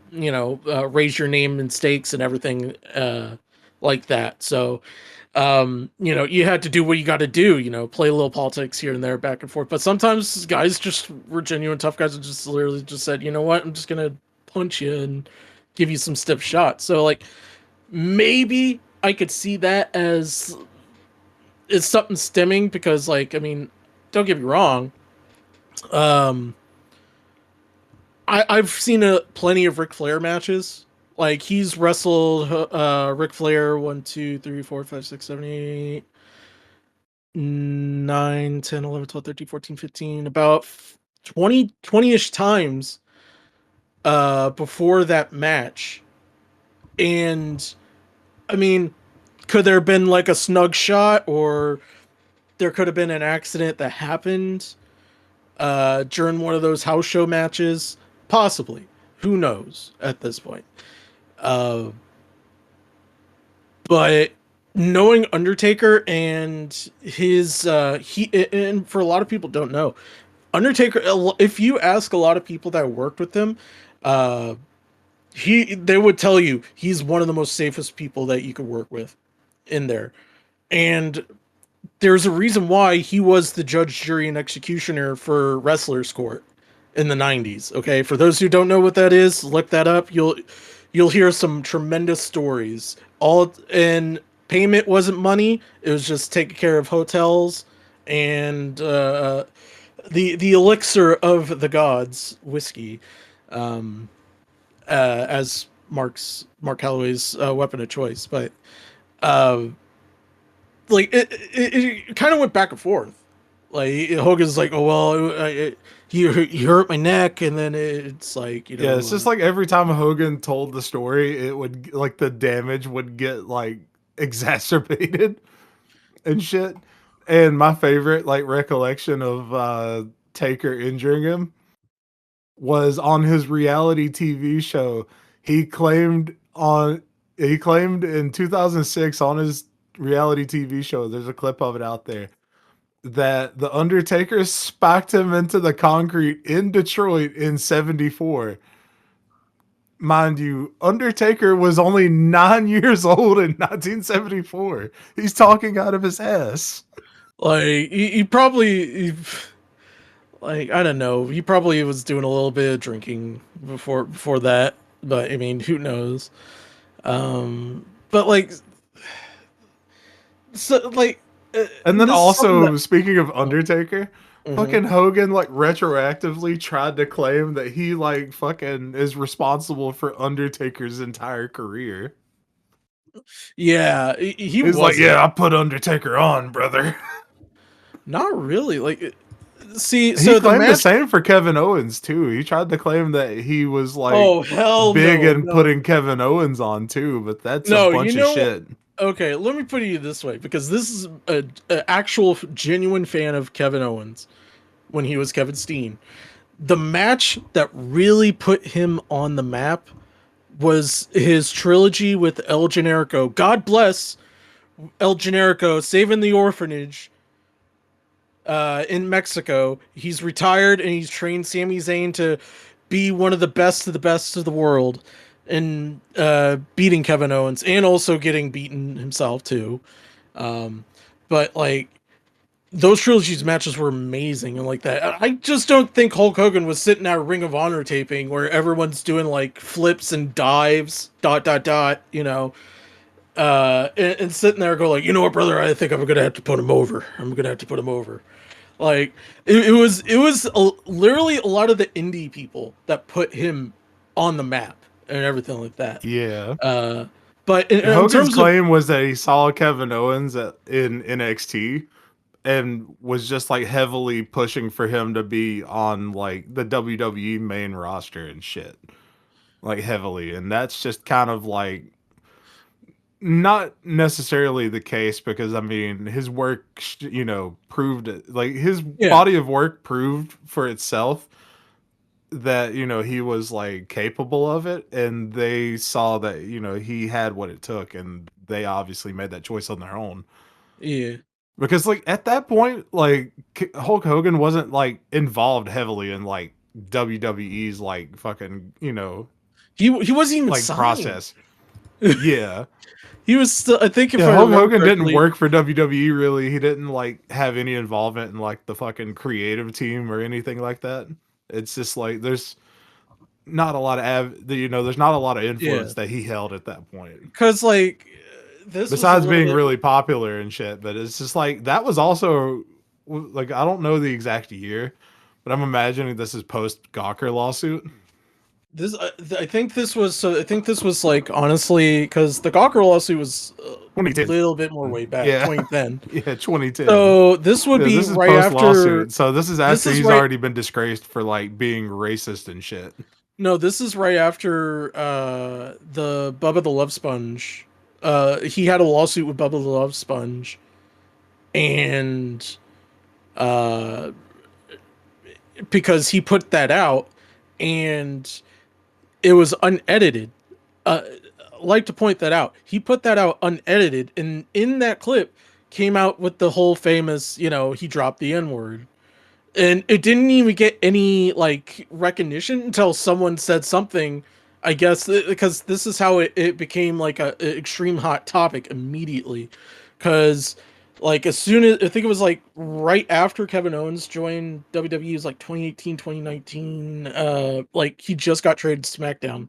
raise your name in stakes and everything like that. So you had to do what you got to do. Play a little politics here and there, back and forth. But sometimes guys just were genuine tough guys and just literally just said, you know what, I'm just gonna punch you and give you some stiff shots. So like maybe I could see that as it's something stemming because like I mean, don't get me wrong. Um I've seen plenty of Ric Flair matches. Like he's wrestled Ric Flair 1, 2, 3, 4, 5, 6, 7, 8, 9, 10, 11, 12, 13, 14, 15, about 20-ish times before that match. And I mean, could there have been like a snug shot, or there could have been an accident that happened during one of those house show matches? Possibly. Who knows at this point? Uh, but knowing Undertaker and his he and for a lot of people don't know, Undertaker, if you ask a lot of people that worked with him, uh they would tell you he's one of the most safest people that you could work with in there. And there's a reason why he was the judge, jury, and executioner for Wrestlers Court in the 90s. Okay, for those who don't know what that is, look that up. You'll hear some tremendous stories. All and payment wasn't money; it was just taking care of hotels and the elixir of the gods, whiskey, um, as Mark Calloway's weapon of choice. But uh, like it kind of went back and forth. Like Hogan's like, oh well, he hurt my neck, and then it's like Yeah, it's just like every time Hogan told the story, it would like the damage would get like exacerbated and shit. And my favorite like recollection of Taker injuring him was on his reality TV show. He claimed on he claimed in 2006 on his reality TV show, there's a clip of it out there, that the Undertaker spiked him into the concrete in Detroit in 74. mind you, Undertaker was only 9 years old in 1974. He's talking out of his ass. Like he probably like I don't know. He probably was doing a little bit of drinking before that, but I mean, who knows? But like, so like, And then this is something also, that. speaking of Undertaker, Mhm. fucking Hogan like retroactively tried to claim that he like fucking is responsible for Undertaker's entire career. Yeah, he He's like, wasn't. yeah, I put Undertaker on, brother. Not really. Like, see, He so the claimed the match. same for Kevin Owens too. He tried to claim that he was like Oh hell big no, in no, putting Kevin Owens on too, but that's a no. You bunch of know, shit. okay. Let me put it this way, because this is a actual genuine fan of Kevin Owens when he was Kevin Steen. The match that really put him on the map was his trilogy with El Generico. God bless El Generico, saving the orphanage in Mexico. He's retired and he's trained Sami Zayn to be one of the best of the world, and beating Kevin Owens and also getting beaten himself too. Um, but like those trilogies matches were amazing and like that. I just don't think Hulk Hogan was sitting at a Ring of Honor taping where everyone's doing like flips and dives, dot dot dot, and sitting there go like, you know what, brother, I think I'm gonna have to put him over. I'm gonna have to put him over. Like it was literally a lot of the indie people that put him on the map and everything like that. Yeah. Uh, but in Hogan's terms of claim was that he saw Kevin Owens in NXT and was just like heavily pushing for him to be on like the WWE main roster and shit. Like heavily. And that's just kind of like not necessarily the case because I mean his work proved it. Like his yeah, body of work proved for itself that he was like capable of it, and they saw that he had what it took, and they obviously made that choice on their own yeah. because like at that point like Hulk Hogan wasn't like involved heavily in like WWE's like fucking He wasn't even like signed. process. Yeah. He was still. I think if Yeah, I Hulk remember Hogan didn't correctly, work for WWE really. He didn't like have any involvement in like the fucking creative team or anything like that. It's just like there's not a lot of there's not a lot of yeah, influence that he held at that point. because like this was a Besides little being bit. really popular and shit, but it's just like that was also like I don't know the exact year, but I'm imagining this is post Gawker lawsuit. This I think this was so. I think this was like honestly because the Gawker lawsuit was a 2010. little bit more way back, Yeah. 2010. Yeah, 2010. So this would Yeah, be this is right post after. lawsuit. So this is This after is he's right. already been disgraced for like being racist and shit. No, this is right after the Bubba the Love Sponge. He had a lawsuit with Bubba the Love Sponge, and uh, because he put that out, and it was unedited. Uh, I like to point that out. He put that out unedited, and in that clip came out with the whole famous, he dropped the N word, and it didn't even get any like recognition until someone said something. I guess because this is how it became like a extreme hot topic immediately, because like as soon as I think it was like right after Kevin Owens joined WWE, it was like 2018, 2019. Like he just got traded to SmackDown.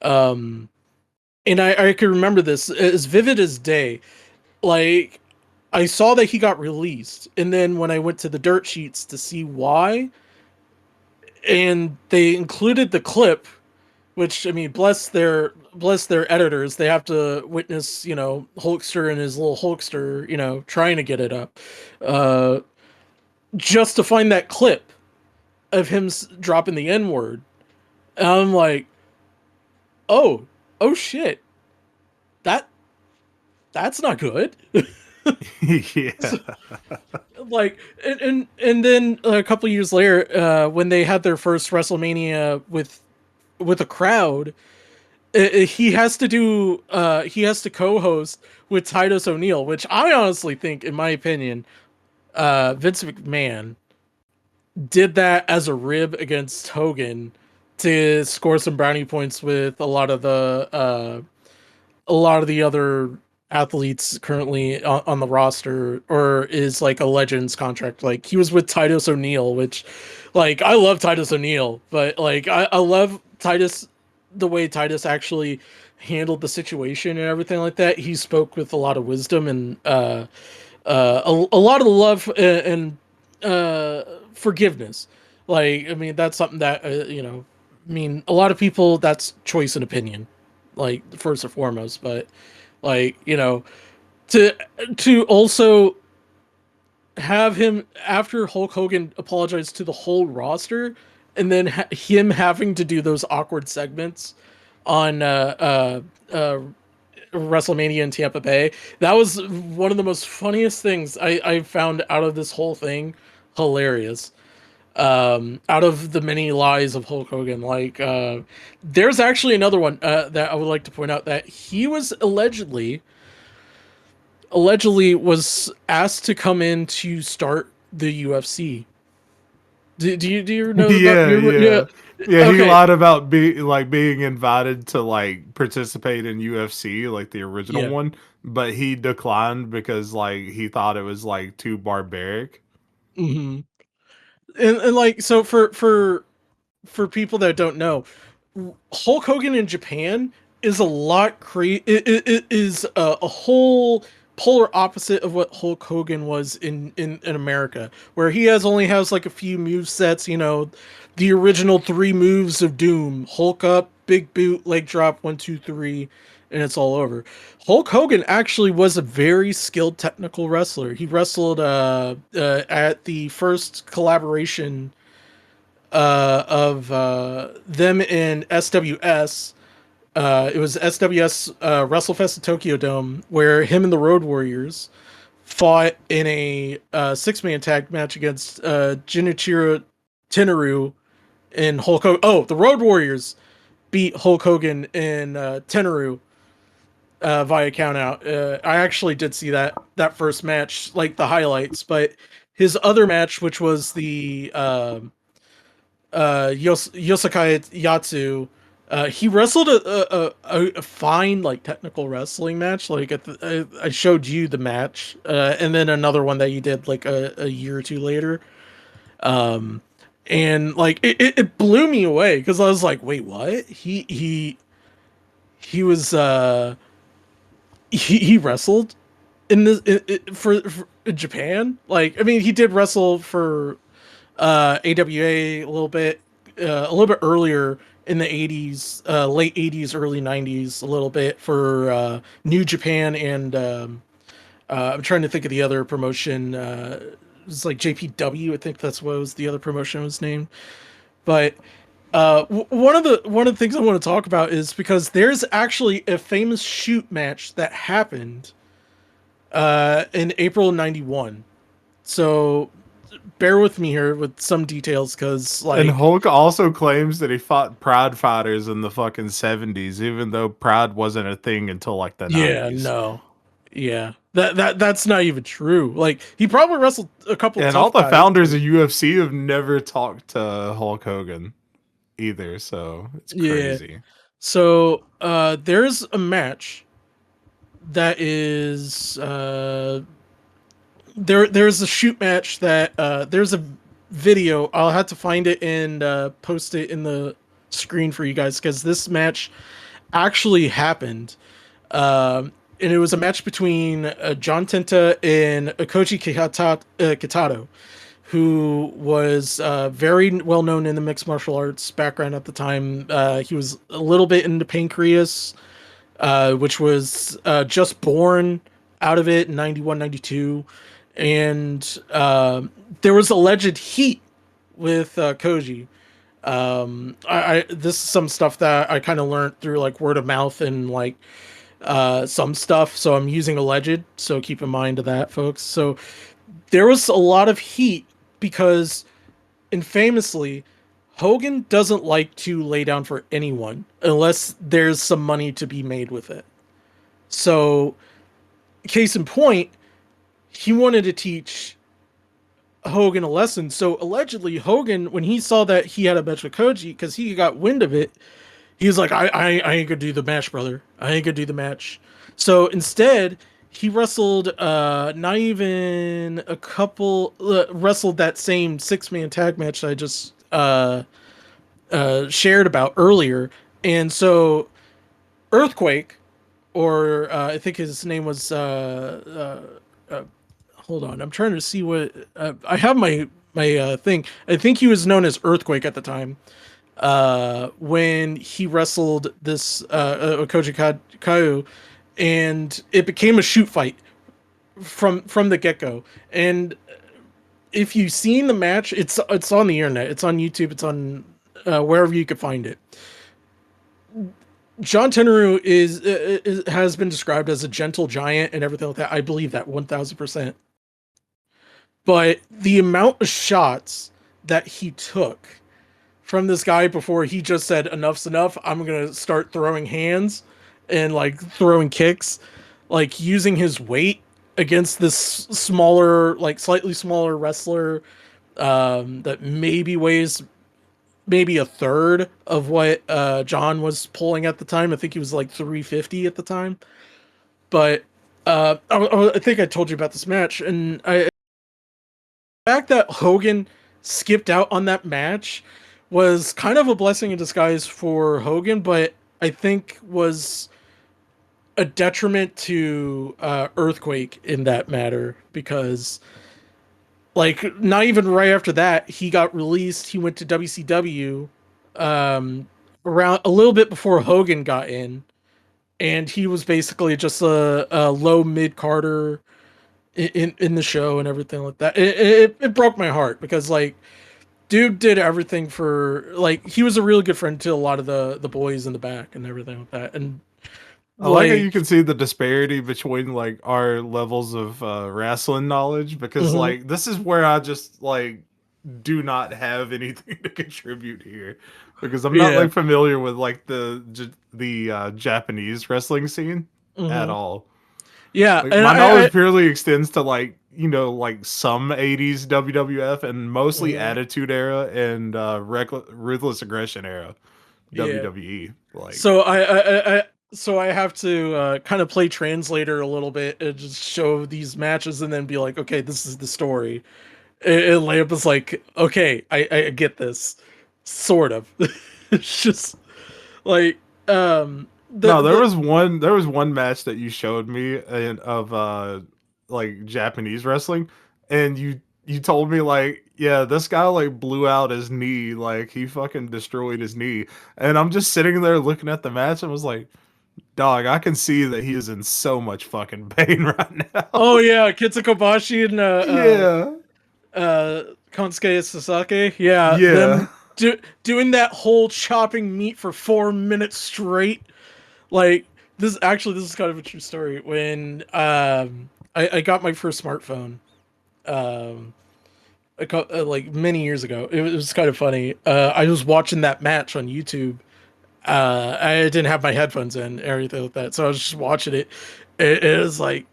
Um, and I can remember this as vivid as day. Like I saw that he got released, and then when I went to the dirt sheets to see why, and they included the clip, which I mean, bless their editors. They have to witness, Hulkster and his little Hulkster, trying to get it up, uh, just to find that clip of him dropping the N word. And I'm like, oh, oh shit, that that's not good. Yeah. Like and then a couple years later when they had their first WrestleMania with a crowd, he has to co-host with Titus O'Neil, which I honestly think, in my opinion, Vince McMahon did that as a rib against Hogan to score some brownie points with a lot of the other athletes currently on the roster, or is like a Legends contract. Like he was with Titus O'Neil, which like I love Titus O'Neil, but like I love Titus, the way Titus actually handled the situation and everything like that. He spoke with a lot of wisdom and a lot of love and forgiveness. Like, I mean, that's something that, I mean, a lot of people, that's choice and opinion, like, first and foremost. But, like, to also have him, after Hulk Hogan apologized to the whole roster, and then him having to do those awkward segments on WrestleMania in Tampa Bay. That was one of the most funniest things I found out of this whole thing. Hilarious. Out of the many lies of Hulk Hogan, like there's actually another one that I would like to point out, that he was allegedly was asked to come in to start the UFC. Do you know Yeah, about yeah. Yeah, he Okay. lied about being invited to like participate in UFC, like the original Yeah. one, but he declined because like he thought it was like too barbaric. Hmm. And like, so for people that don't know, Hulk Hogan in Japan is a lot it is a whole polar opposite of what Hulk Hogan was in America, where he only has like a few move sets, the original 3 moves of Doom: Hulk up, big boot, leg drop, 1 2 3, and it's all over. Hulk Hogan actually was a very skilled technical wrestler. He wrestled at the first collaboration of them in SWS. It was SWS WrestleFest at Tokyo Dome, where him and the Road Warriors fought in a 6-man tag match against Junichiro Tenaru and Hulk Hogan. Oh, the Road Warriors beat Hulk Hogan and Tenaru via count out. I actually did see that first match, like the highlights, but his other match, which was the Yosakai Yatsu, he wrestled a fine like technical wrestling match. Like I showed you the match, and then another one that you did like a year or two later. And like it blew me away, because I was like, wait, what? He was he wrestled in this for in Japan. Like, I mean, he did wrestle for AWA a little bit earlier in the 80s, late 80s, early 90s, a little bit for New Japan, and I'm trying to think of the other promotion. It was like JPW, I think that's what was the other promotion was named. But one of the things I want to talk about is because there's actually a famous shoot match that happened in April '91. So bear with me here with some details, because And like, Hulk also claims that he fought Pride fighters in the fucking 70s, even though Pride wasn't a thing until like the yeah, 90s. no, yeah, that's not even true. Like, he probably wrestled a couple And all tough the guys. founders of UFC have never talked to Hulk Hogan either, so it's Yeah. crazy. So there's a match that is there's a shoot match that there's a video. I'll have to find it and post it in the screen for you guys, because this match actually happened. And it was a match between John Tenta and Koji Kitado, who was very well known in the mixed martial arts background at the time. He was a little bit into Pancreas, which was just born out of it in 91, 92. And there was alleged heat with Koji. I this is some stuff that I kind of learned through like word of mouth and like some stuff. So I'm using alleged. So keep in mind of that, folks. So there was a lot of heat because, and famously, Hogan doesn't like to lay down for anyone unless there's some money to be made with it. So, case in point, he wanted to teach Hogan a lesson. So allegedly, Hogan, when he saw that he had a match with Koji, because he got wind of it, he was like, I ain't gonna do the match, brother. I ain't gonna do the match. So instead, he wrestled not even a couple wrestled that same 6-man tag match that I just shared about earlier. And so Earthquake, or I think his name was hold on, I'm trying to see what I have my thing. I think he was known as Earthquake at the time. When he wrestled this Koji Kayu, and it became a shoot fight from the get go. And if you've seen the match, it's on the internet, it's on YouTube, it's on wherever you could find it. John Tenryu has been described as a gentle giant and everything like that. I believe that 1000%. But the amount of shots that he took from this guy before he just said enough's enough, I'm gonna start throwing hands and like throwing kicks, like using his weight against this smaller, like slightly smaller wrestler that maybe weighs maybe a third of what John was pulling at the time. I think he was like 350 at the time. But I think I told you about this match, and the fact that Hogan skipped out on that match was kind of a blessing in disguise for Hogan, but I think was a detriment to Earthquake in that matter, because like not even right after that he got released. He went to WCW around a little bit before Hogan got in, and he was basically just a low mid Carter in the show and everything like that. It broke my heart, because like dude did everything for, like, he was a really good friend to a lot of the boys in the back and everything like that. And I like how you can see the disparity between like our levels of wrestling knowledge, because like this is where I just like do not have anything to contribute here, because I'm not like familiar with like the Japanese wrestling scene at all. Yeah, Like, and my knowledge purely extends to like, you know, like some 80s WWF and mostly Attitude Era and Ruthless Aggression Era WWE. Like, so I have to kind of play translator a little bit and just show these matches and then be like, okay, this is the story. And Lamp is like, okay, I get this, sort of. It's just like there was one match that you showed me of like Japanese wrestling, and you told me like, yeah, this guy like blew out his knee, like he fucking destroyed his knee, and I'm just sitting there looking at the match and was like, dog, I can see that he is in so much fucking pain right now. Oh yeah, Kitsu Kobashi and Konsuke Sasaki. Yeah, yeah. them doing that whole chopping meat for 4 minutes straight. Like this is kind of a true story. When I got my first smartphone, like many years ago, it was kind of funny. I was watching that match on YouTube. I didn't have my headphones in and everything like that, so I was just watching it. It was like,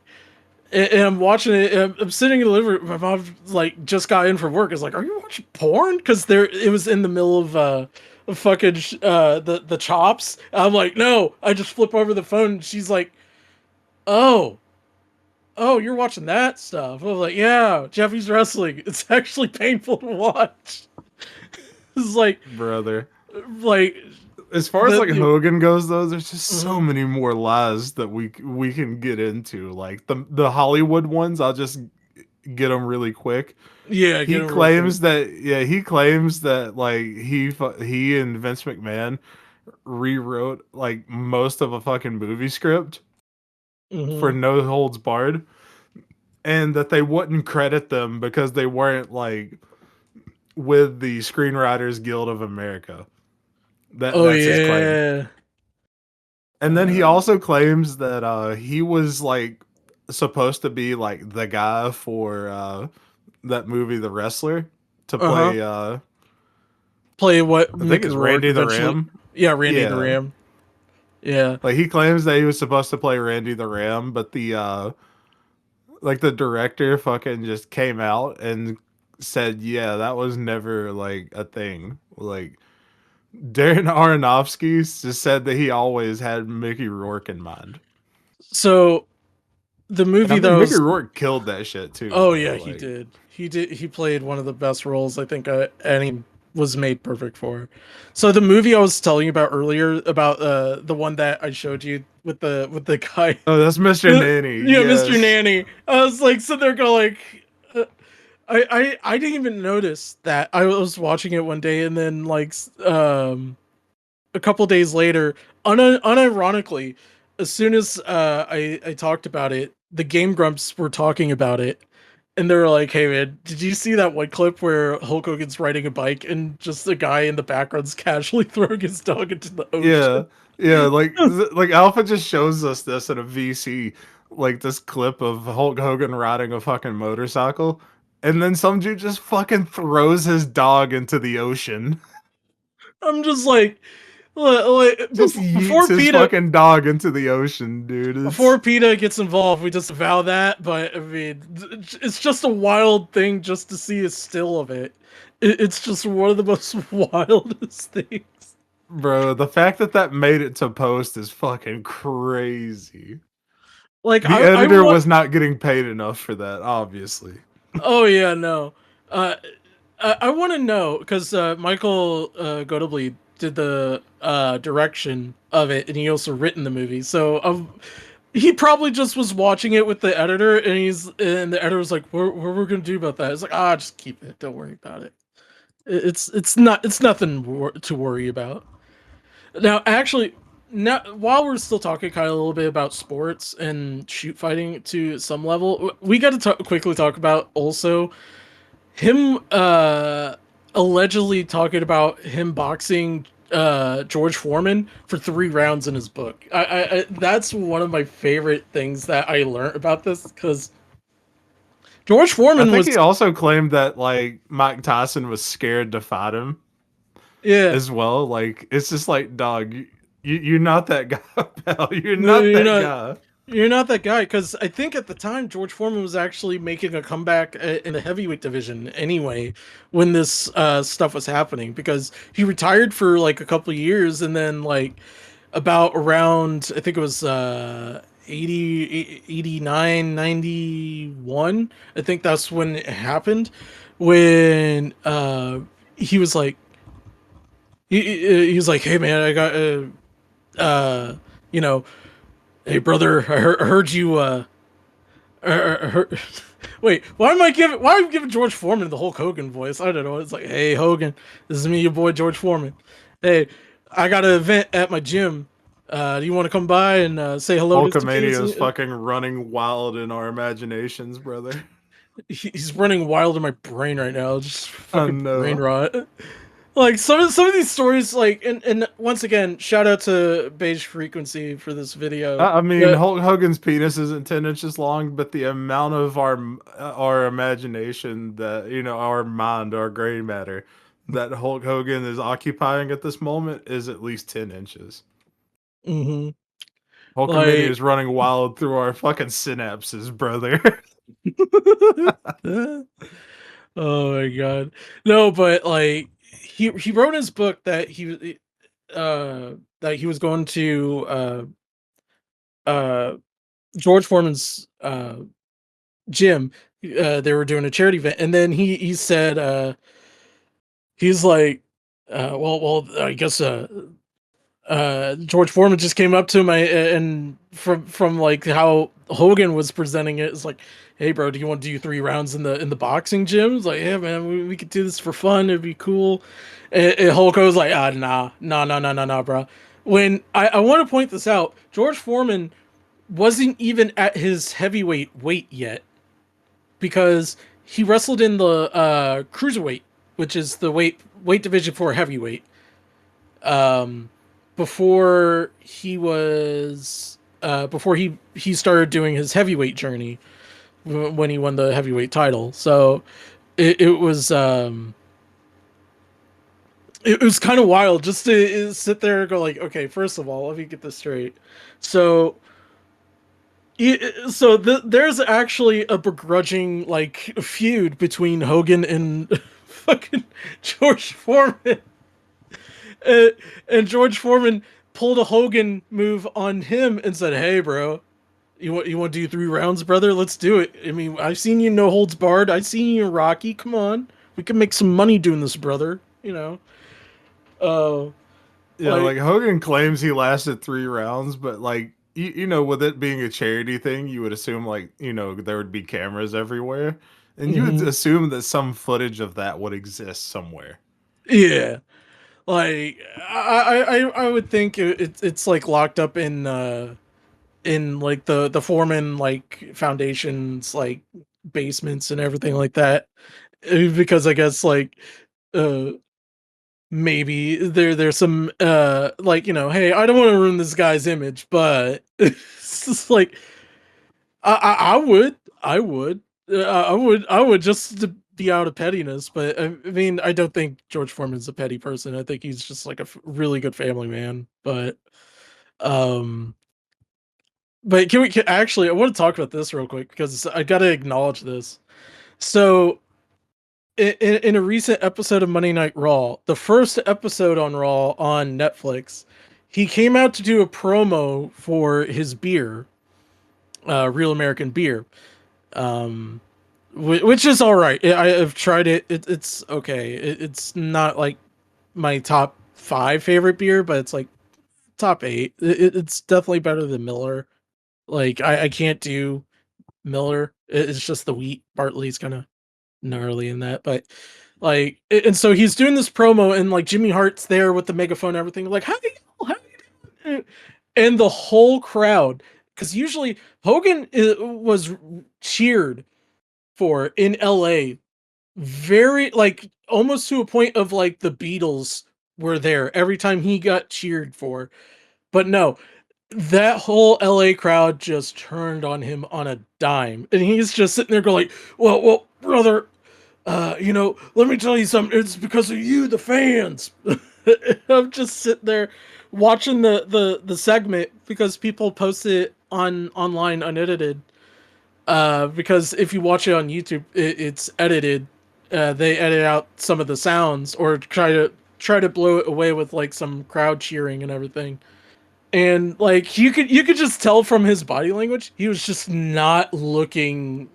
and I'm watching it. I'm sitting in the living room. My mom like just got in from work. Is like, "Are you watching porn?" Because it was in the middle of fucking the chops. I'm like, "No." I just flip over the phone. And she's like, "Oh, you're watching that stuff." I'm like, "Yeah, Japanese wrestling. It's actually painful to watch." It's like, brother, like. As far as like Hogan goes, though, there's just so many more lies that we can get into. Like the Hollywood ones, I'll just get them really quick. Yeah, he claims that like he and Vince McMahon rewrote like most of a fucking movie script for No Holds Barred, and that they wouldn't credit them because they weren't like with the Screenwriters Guild of America. That's his claim. And then he also claims that he was like supposed to be like the guy for that movie The Wrestler to play what I think it's Randy the Ram. Yeah, Randy the Ram. Yeah. Like he claims that he was supposed to play Randy the Ram, but the like the director fucking just came out and said, yeah, that was never like a thing. Like Darren Aronofsky just said that he always had Mickey Rourke in mind. So the And I movie that mean, I Mickey was Rourke killed that shit too, Oh yeah, bro. he Like, did. He did. He played one of the best roles I think any was made perfect for. So the movie I was telling you about earlier about the one that I showed you with the guy, oh, that's Mr. Nanny. Mr. Yes. Nanny. I was like sitting there going like, I didn't even notice that. I was watching it one day and then like a couple days later, unironically, as soon as I talked about it, the Game Grumps were talking about it, and they were like, "Hey man, did you see that one clip where Hulk Hogan's riding a bike and just the guy in the background's casually throwing his dog into the Yeah. ocean?" Yeah, like Alpha just shows us this in a VC, like this clip of Hulk Hogan riding a fucking motorcycle, and then some dude just fucking throws his dog into the ocean. I'm just like, Just yeets before his PETA fucking dog into the ocean, dude. before It's PETA gets involved, we just avow that. But I mean, it's just a wild thing just to see a still of it. It's just one of the most wildest things. bro, the fact that that made it to post is fucking crazy. Like The I editor want. was not getting paid enough for that, obviously. Oh yeah, no. Uh, I want to know because Michael Gottlieb did the direction of it, and he also written the movie. So he probably just was watching it with the editor, and the editor was like, "What we're gonna do about that?" It's like, just keep it. Don't worry about it. It's nothing to worry about. Now, actually, now while we're still talking kind of a little bit about sports and shoot fighting to some level, we got to quickly talk about also him allegedly talking about him boxing George Foreman for 3 rounds in his book. I that's one of my favorite things that I learned about this because George I Foreman think was he also claimed that like Mike Tyson was scared to fight him yeah. as well. Like it's just like, dog, you're not that guy, pal. You're No, not that guy. you're not that guy because I think at the time George Foreman was actually making a comeback in the heavyweight division anyway when this stuff was happening because he retired for like a couple of years and then like about around I think it was 80 89 91 I think that's when it happened when he was like he was like hey man I got uh you know hey brother, I heard you. I heard... Wait, why am I giving George Foreman the Hulk Hogan voice? I don't know. It's like, hey Hogan, this is me, your boy George Foreman. Hey, I got an event at my gym. Do you want to come by and say hello to some kids? Hulkamania is fucking running wild in our imaginations, brother. He's running wild in my brain right now. Just I fucking brain know. rot. Like some of these stories, like and once again, shout out to Beige Frequency for this video. I mean, Yeah. Hulk Hogan's penis isn't 10 inches long, but the amount of our imagination that our mind, our gray matter, that Hulk Hogan is occupying at this moment is at least 10 inches. Mm-hmm. Hulkamania Like is running wild through our fucking synapses, brother. oh my god. No, but like he wrote in his book that he was going to uh George Foreman's gym. They were doing a charity event and then he said he's like well I guess George Foreman just came up to him and from like how Hogan was presenting it, it's like, hey bro, do you want to do 3 rounds in the boxing gym? It's like, yeah man, we could do this for fun, it'd be cool. And Hulk Hogan was like, nah, bro. When I want to point this out, George Foreman wasn't even at his heavyweight weight yet because he wrestled in the cruiserweight, which is the weight division for heavyweight. Um, before he started doing his heavyweight journey when he won the heavyweight title. So it was it was kind of wild just to sit there and go like, okay, first of all, let me get this straight. So So there's actually a begrudging like feud between Hogan and fucking George Foreman. Uh, and George Foreman pulled a Hogan move on him and said, "Hey, bro, you want to do 3 rounds, brother? Let's do it. I mean, I've seen you no holds barred. I've seen you in Rocky. Come on, we can make some money doing this, brother. You know." Uh, Yeah, like like Hogan claims he lasted 3 rounds, but like with it being a charity thing, you would assume like there would be cameras everywhere, and you would mhm. assume that some footage of that would exist somewhere. Yeah, like I would think it's like locked up in like the Foreman like foundations like basements and everything like that. Because I guess like uh maybe there's some like hey, I don't want to ruin this guy's image, but it's just like I would just to be out of pettiness. But I mean, I don't think George Foreman's a petty person. I think he's just like a really good family man. Um but actually, I want to talk about this real quick because I got to acknowledge this. So in a recent episode of Monday Night Raw, the first episode on Raw on Netflix, he came out to do a promo for his beer, Real American Beer, um, which is all right. I've tried it. It's okay. It's not like my top 5 favorite beer, but it's like top 8. It's definitely better than Miller. Like I can't do Miller. It's just the wheat. Bartley's kind of gnarly in that, but like, and so he's doing this promo, and like Jimmy Hart's there with the megaphone and everything, like how you doing? And the whole crowd, because usually Hogan was cheered for in LA, very like almost to a point of like the Beatles were there every time he got cheered for, but no, that whole LA crowd just turned on him on a dime, and he's just sitting there going like, well, brother, let me tell you something. It's because of you, the fans. I'm just sitting there watching the segment because people post it online unedited. Because if you watch it on YouTube, it's edited. They edit out some of the sounds or try to blow it away with like some crowd cheering and everything. And like you could just tell from his body language, he was just not looking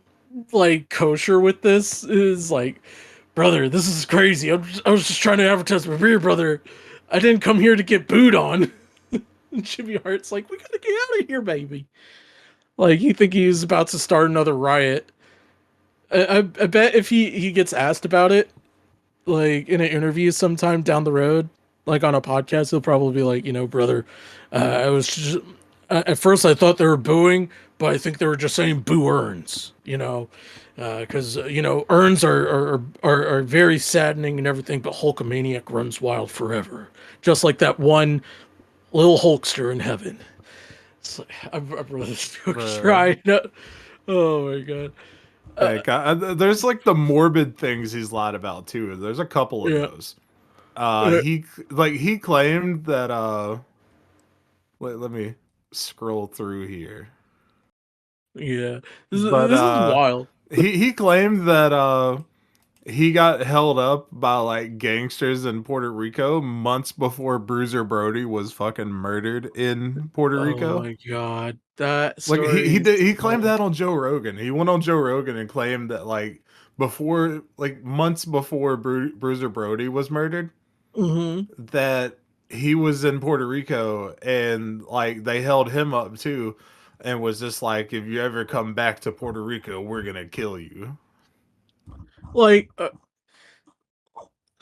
like kosher with this. Is like, brother, this is crazy. I was just trying to advertise my beer, brother. I didn't come here to get booed on. And Jimmy Hart's like, we gotta get out of here, baby. Like, you think he's about to start another riot. I bet if he gets asked about it, like in an interview sometime down the road, like on a podcast, he'll probably be like, brother, I was just, at first I thought they were booing, but I think they were just saying boo earns, because earns are very saddening and everything, but Hulkamaniac runs wild forever, just like that one little Hulkster in heaven. It's like, I'm really so Bruh. trying. Oh my god. Like, there's like the morbid things he's lied about too. There's a couple of Yeah. those. Uh, He claimed that let me scroll through here. yeah. But This is wild. he claimed that he got held up by like gangsters in Puerto Rico months before Bruiser Brody was fucking murdered in Puerto Oh Rico. my god, that Like story is he claimed so. that on Joe Rogan. He went on Joe Rogan and claimed that like before like months before Bruiser Brody was murdered, Hmm. that he was in Puerto Rico and like they held him up too and was just like, if you ever come back to Puerto Rico, we're gonna kill you. Like,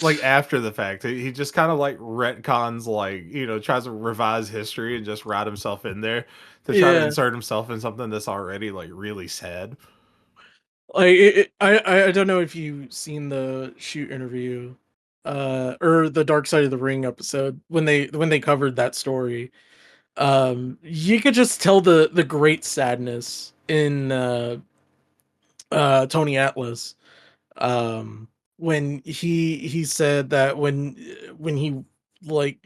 Like after the fact, he just kind of like retcons, like tries to revise history and just write himself in there to try to yeah, insert himself in something that's already like really sad. like I don't know if you've seen the shoot interview, or the Dark Side of the Ring episode when they covered that story. You could just tell the great sadness in Tony Atlas, when he said that when he like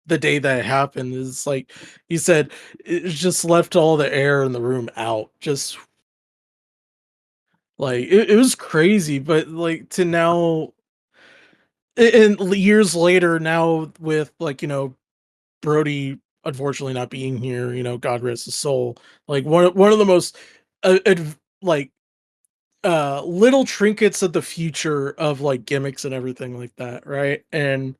the day that happened. Is like he said, it just left all the air in the room out. Just like it was crazy, but like to now, and years later, now with like Brody unfortunately not being here, God rest his soul. Like one of the most like little trinkets of the future of like gimmicks and everything like that, right? And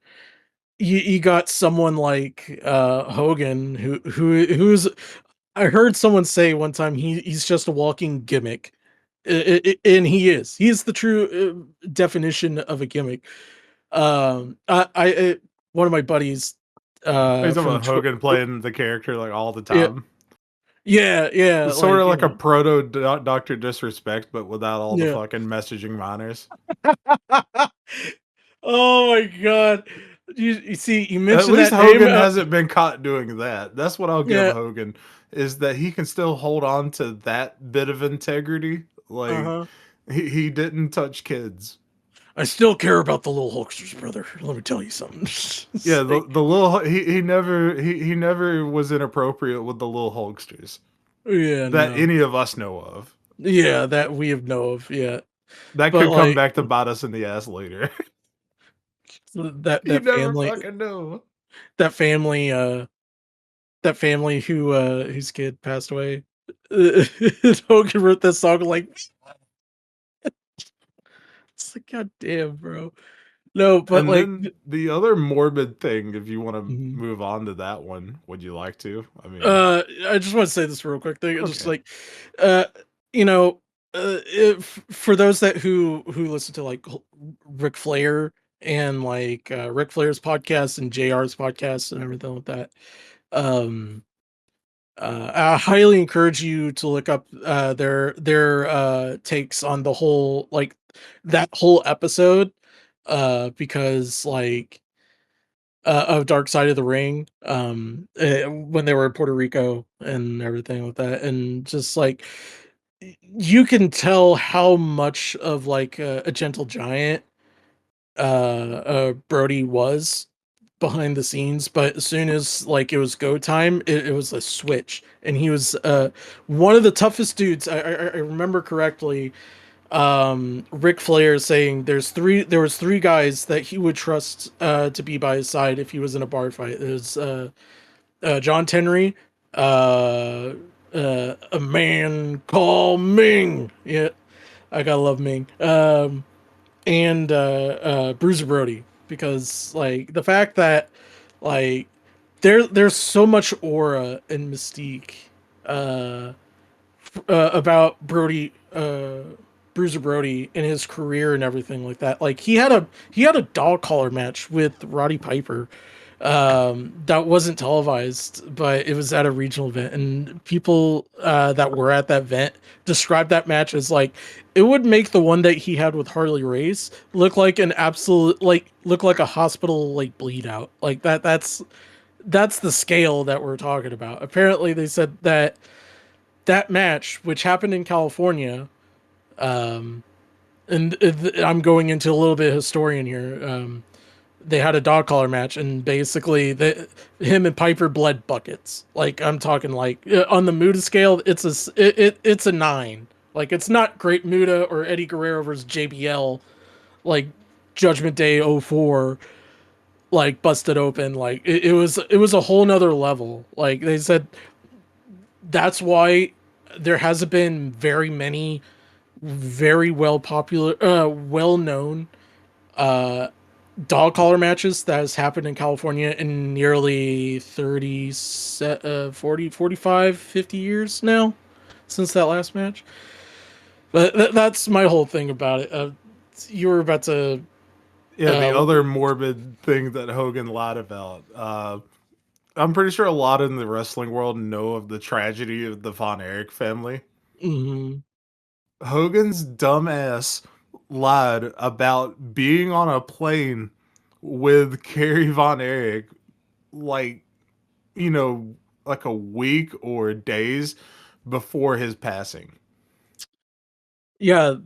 you got someone like Hogan who's I heard someone say one time he's just a walking gimmick. And he's the true definition of a gimmick. One of my buddies He's talking from about Hogan playing the character like all the yeah, time. yeah, It's sort like of like a proto Doctor Disrespect, but without all the yeah. fucking messaging minors. Oh my god. You see, you At mentioned least that name. Hogan hasn't been caught doing that. That's what I'll give Yeah. Hogan, is that he can still hold on to that bit of integrity. Like Uh-huh. he didn't touch kids. I still care about the little Hulksters, brother. Let me tell you something. It's Yeah, like, the little he never was inappropriate with the little Hulksters yeah, that no. any of us know of. Yeah, that we have know of, yeah. That But could come like back to bite us in the ass later. that You that never family fucking know. that family that family whose kid passed away. Hogan wrote that song like it's like god damn, bro. No, but And like then the other morbid thing, if you want to mhm. move on to that one, would you like to? I mean, I just want to say this real quick thing. It's just okay. like, uh, you know, if, for those that who listen to like Ric Flair and like Ric Flair's podcast and JR's podcast and everything like that, um, I highly encourage you to look up their takes on the whole like that whole episode, because like of Dark Side of the Ring, when they were in Puerto Rico and everything like that, and just like you can tell how much of like a gentle giant Brody was behind the scenes, but as soon as like it was go time, it was a switch, and he was one of the toughest dudes. I remember correctly. Ric Flair saying there was three guys that he would trust to be by his side if he was in a bar fight. There's John Tenry, a man called Ming. Yeah, I gotta love Ming. And Bruiser Brody, because like the fact that like there's so much aura and mystique uh, about Brody, Bruiser Brody and his career and everything like that. Like he had a dog collar match with Roddy Piper that wasn't televised, but it was at a regional event, and people that were at that event described that match as like it would make the one that he had with Harley Race look like an absolute like look like a hospital like bleed out. Like that's the scale that we're talking about. Apparently they said that that match, which happened in California, um, and I'm going into a little bit of historian here. They had a dog collar match, and basically, him and Piper bled buckets. Like I'm talking, like on the Muda scale, it's a 9. Like it's not Great Muda or Eddie Guerrero versus JBL, like Judgment Day '04, like busted open. Like it was a whole nother level. Like they said, that's why there hasn't been very many very well known uh dog collar matches that has happened in California in nearly 30 40 45 50 years now since that last match. But that's my whole thing about it. You were about to Yeah, the uh other morbid thing that Hogan lied about. I'm pretty sure a lot in the wrestling world know of the tragedy of the Von Erich family. mhm. Hogan's dumbass lied about being on a plane with Kerry Von Erich, like, you know, like a week or days before his passing. Yeah,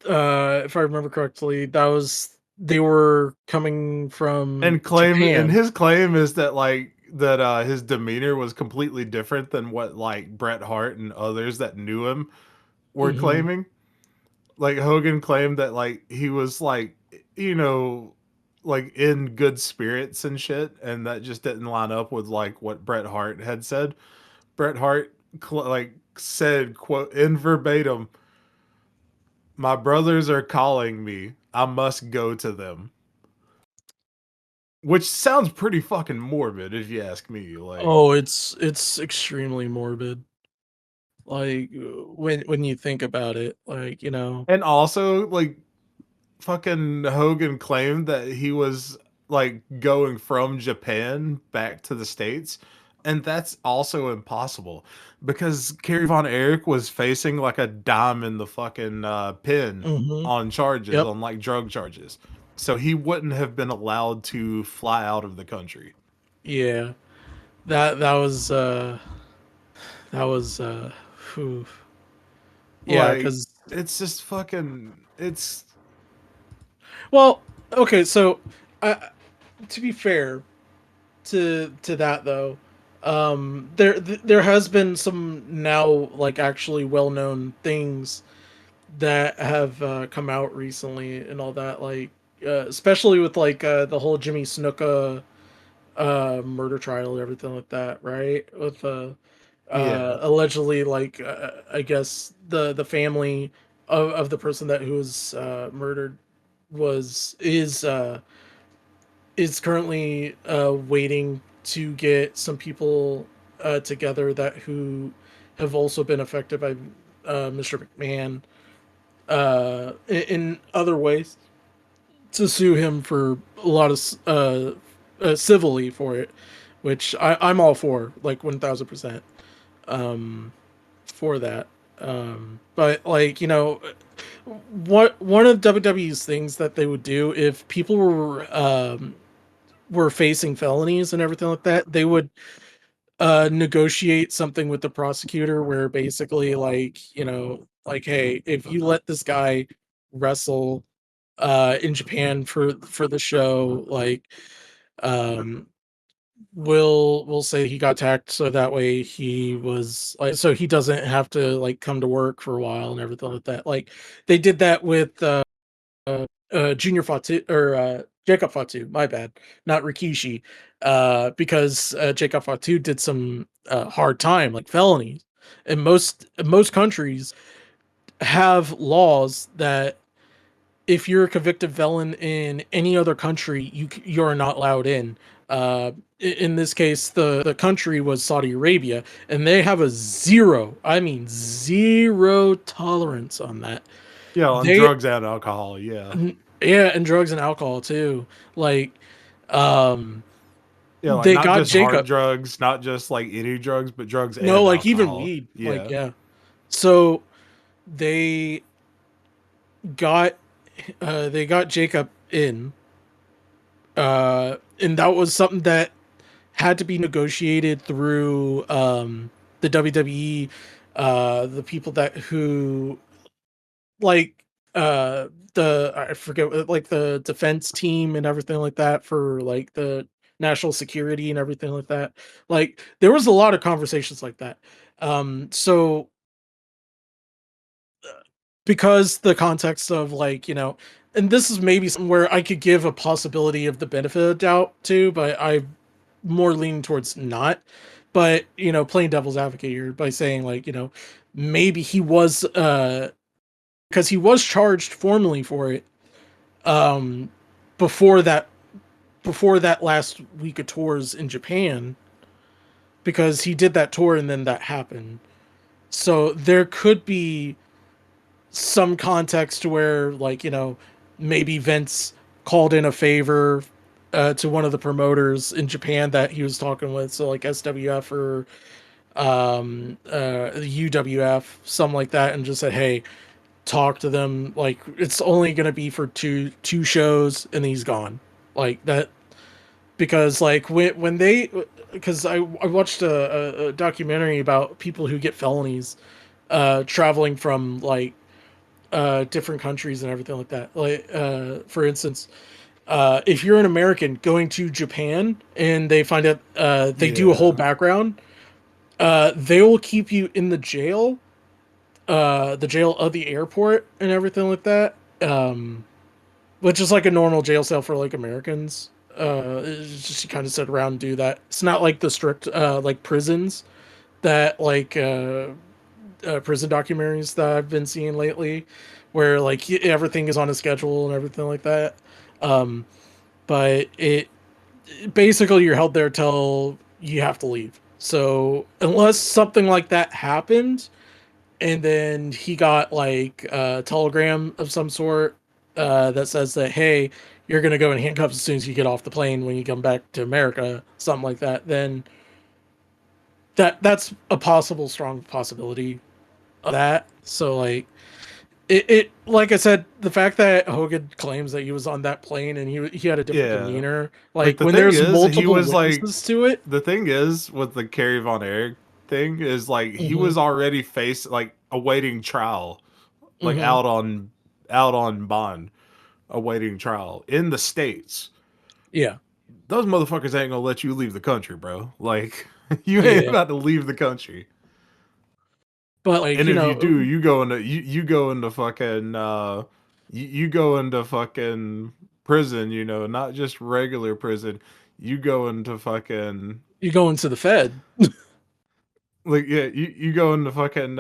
if I remember correctly, that was they were coming from and Japan. his claim is that his demeanor was completely different than what like Bret Hart and others that knew him were Hmm. claiming. Like Hogan claimed that like he was like, you know, like in good spirits and shit, and that just didn't line up with like what Bret Hart had said. Bret Hart like said, quote, in verbatim, "My brothers are calling me. I must go to them." Which sounds pretty fucking morbid if you ask me. Like, Oh, it's extremely morbid. Like when you think about it, like, you know. and also like fucking Hogan claimed that he was like going from Japan back to the States. And that's also impossible because Kerry Von Erich was facing like a dime in the fucking pin Hmm. on charges, Yep. on like drug charges. So he wouldn't have been allowed to fly out of the country. Yeah. That that was phew. Yeah, Like, cuz it's just fucking, it's, well, okay, so to be fair to that though, there has been some now like actually well-known things that have come out recently and all that, like especially with like the whole Jimmy Snuka murder trial and everything like that, right? With yeah. allegedly like I guess the family of the person that who was murdered was is currently waiting to get some people together that who have also been affected by Mr. McMahon in other ways to sue him for a lot of civilly for it, which I'm all for, like 1000% for that. But like, you know, what one of WWE's things that they would do if people were facing felonies and everything like that, they would negotiate something with the prosecutor where basically like, you know, like, hey, if you let this guy wrestle in Japan for the show, like um we'll say he got attacked so that way he was like so he doesn't have to like come to work for a while and everything like that. Like they did that with Junior Fatu or Jacob Fatu, my bad, not Rikishi, because Jacob Fatu did some hard time, like felonies. And most countries have laws that if you're a convicted felon in any other country, you're not allowed in. In this case, the country was Saudi Arabia, and they have a zero, I mean zero tolerance on that. Yeah, on They drugs and alcohol, yeah. Yeah, and drugs and alcohol too. Like, um, Yeah, like they not got just hard Jacob. drugs, not just like any drugs, but drugs No, and like even alcohol. weed. Like, Yeah. yeah. So they got they got Jacob in, and that was something that had to be negotiated through the WWE, the people that who like the I forget like the defense team and everything like that for like the national security and everything like that. Like there was a lot of conversations like that. So because the context of like, you know, and this is maybe something where I could give a possibility of the benefit of the doubt too, but I more leaning towards not. But you know, playing devil's advocate here by saying like, you know, maybe he was because he was charged formally for it um before that before that last week of tours in Japan, because he did that tour and then that happened. So there could be some context where like, you know, maybe Vince called in a favor to one of the promoters in Japan that he was talking with, so like SWF or UWF, something like that, and just said, hey, talk to them, like it's only going to be for two shows and he's gone like that. Because like when they because I watched a documentary about people who get felonies traveling from like different countries and everything like that. Like, for instance, if you're an American going to Japan and they find out they do a whole Yeah. background, they will keep you in the jail of the airport and everything like that. Which is like a normal jail cell for like Americans. It's just you kind of sit around and do that. It's not like the strict like prisons that like prison documentaries that I've been seeing lately, where like everything is on a schedule and everything like that. Um, but it basically you're held there till you have to leave. So unless something like that happened, and then he got like a telegram of some sort that says that hey, you're gonna go in handcuffs as soon as you get off the plane when you come back to America, something like that, then that's a possible strong possibility of that. So like it like I said, the fact that Hogan claims that he was on that plane and he had a different Yeah. demeanor, Like like the when thing there's is, he multiple was like witnesses to it. the thing is with the Kerry Von Erich thing is like he Mm-hmm, was already like awaiting trial, like mm-hmm, out on bond, awaiting trial in the States. yeah, Those motherfuckers ain't gonna let you leave the country, bro. Like you ain't yeah, about to leave the country. but like And you if you do, know, you go into fucking you go into fucking prison, you know, not just regular prison. You go into fucking you go into the Fed. like yeah, you go into fucking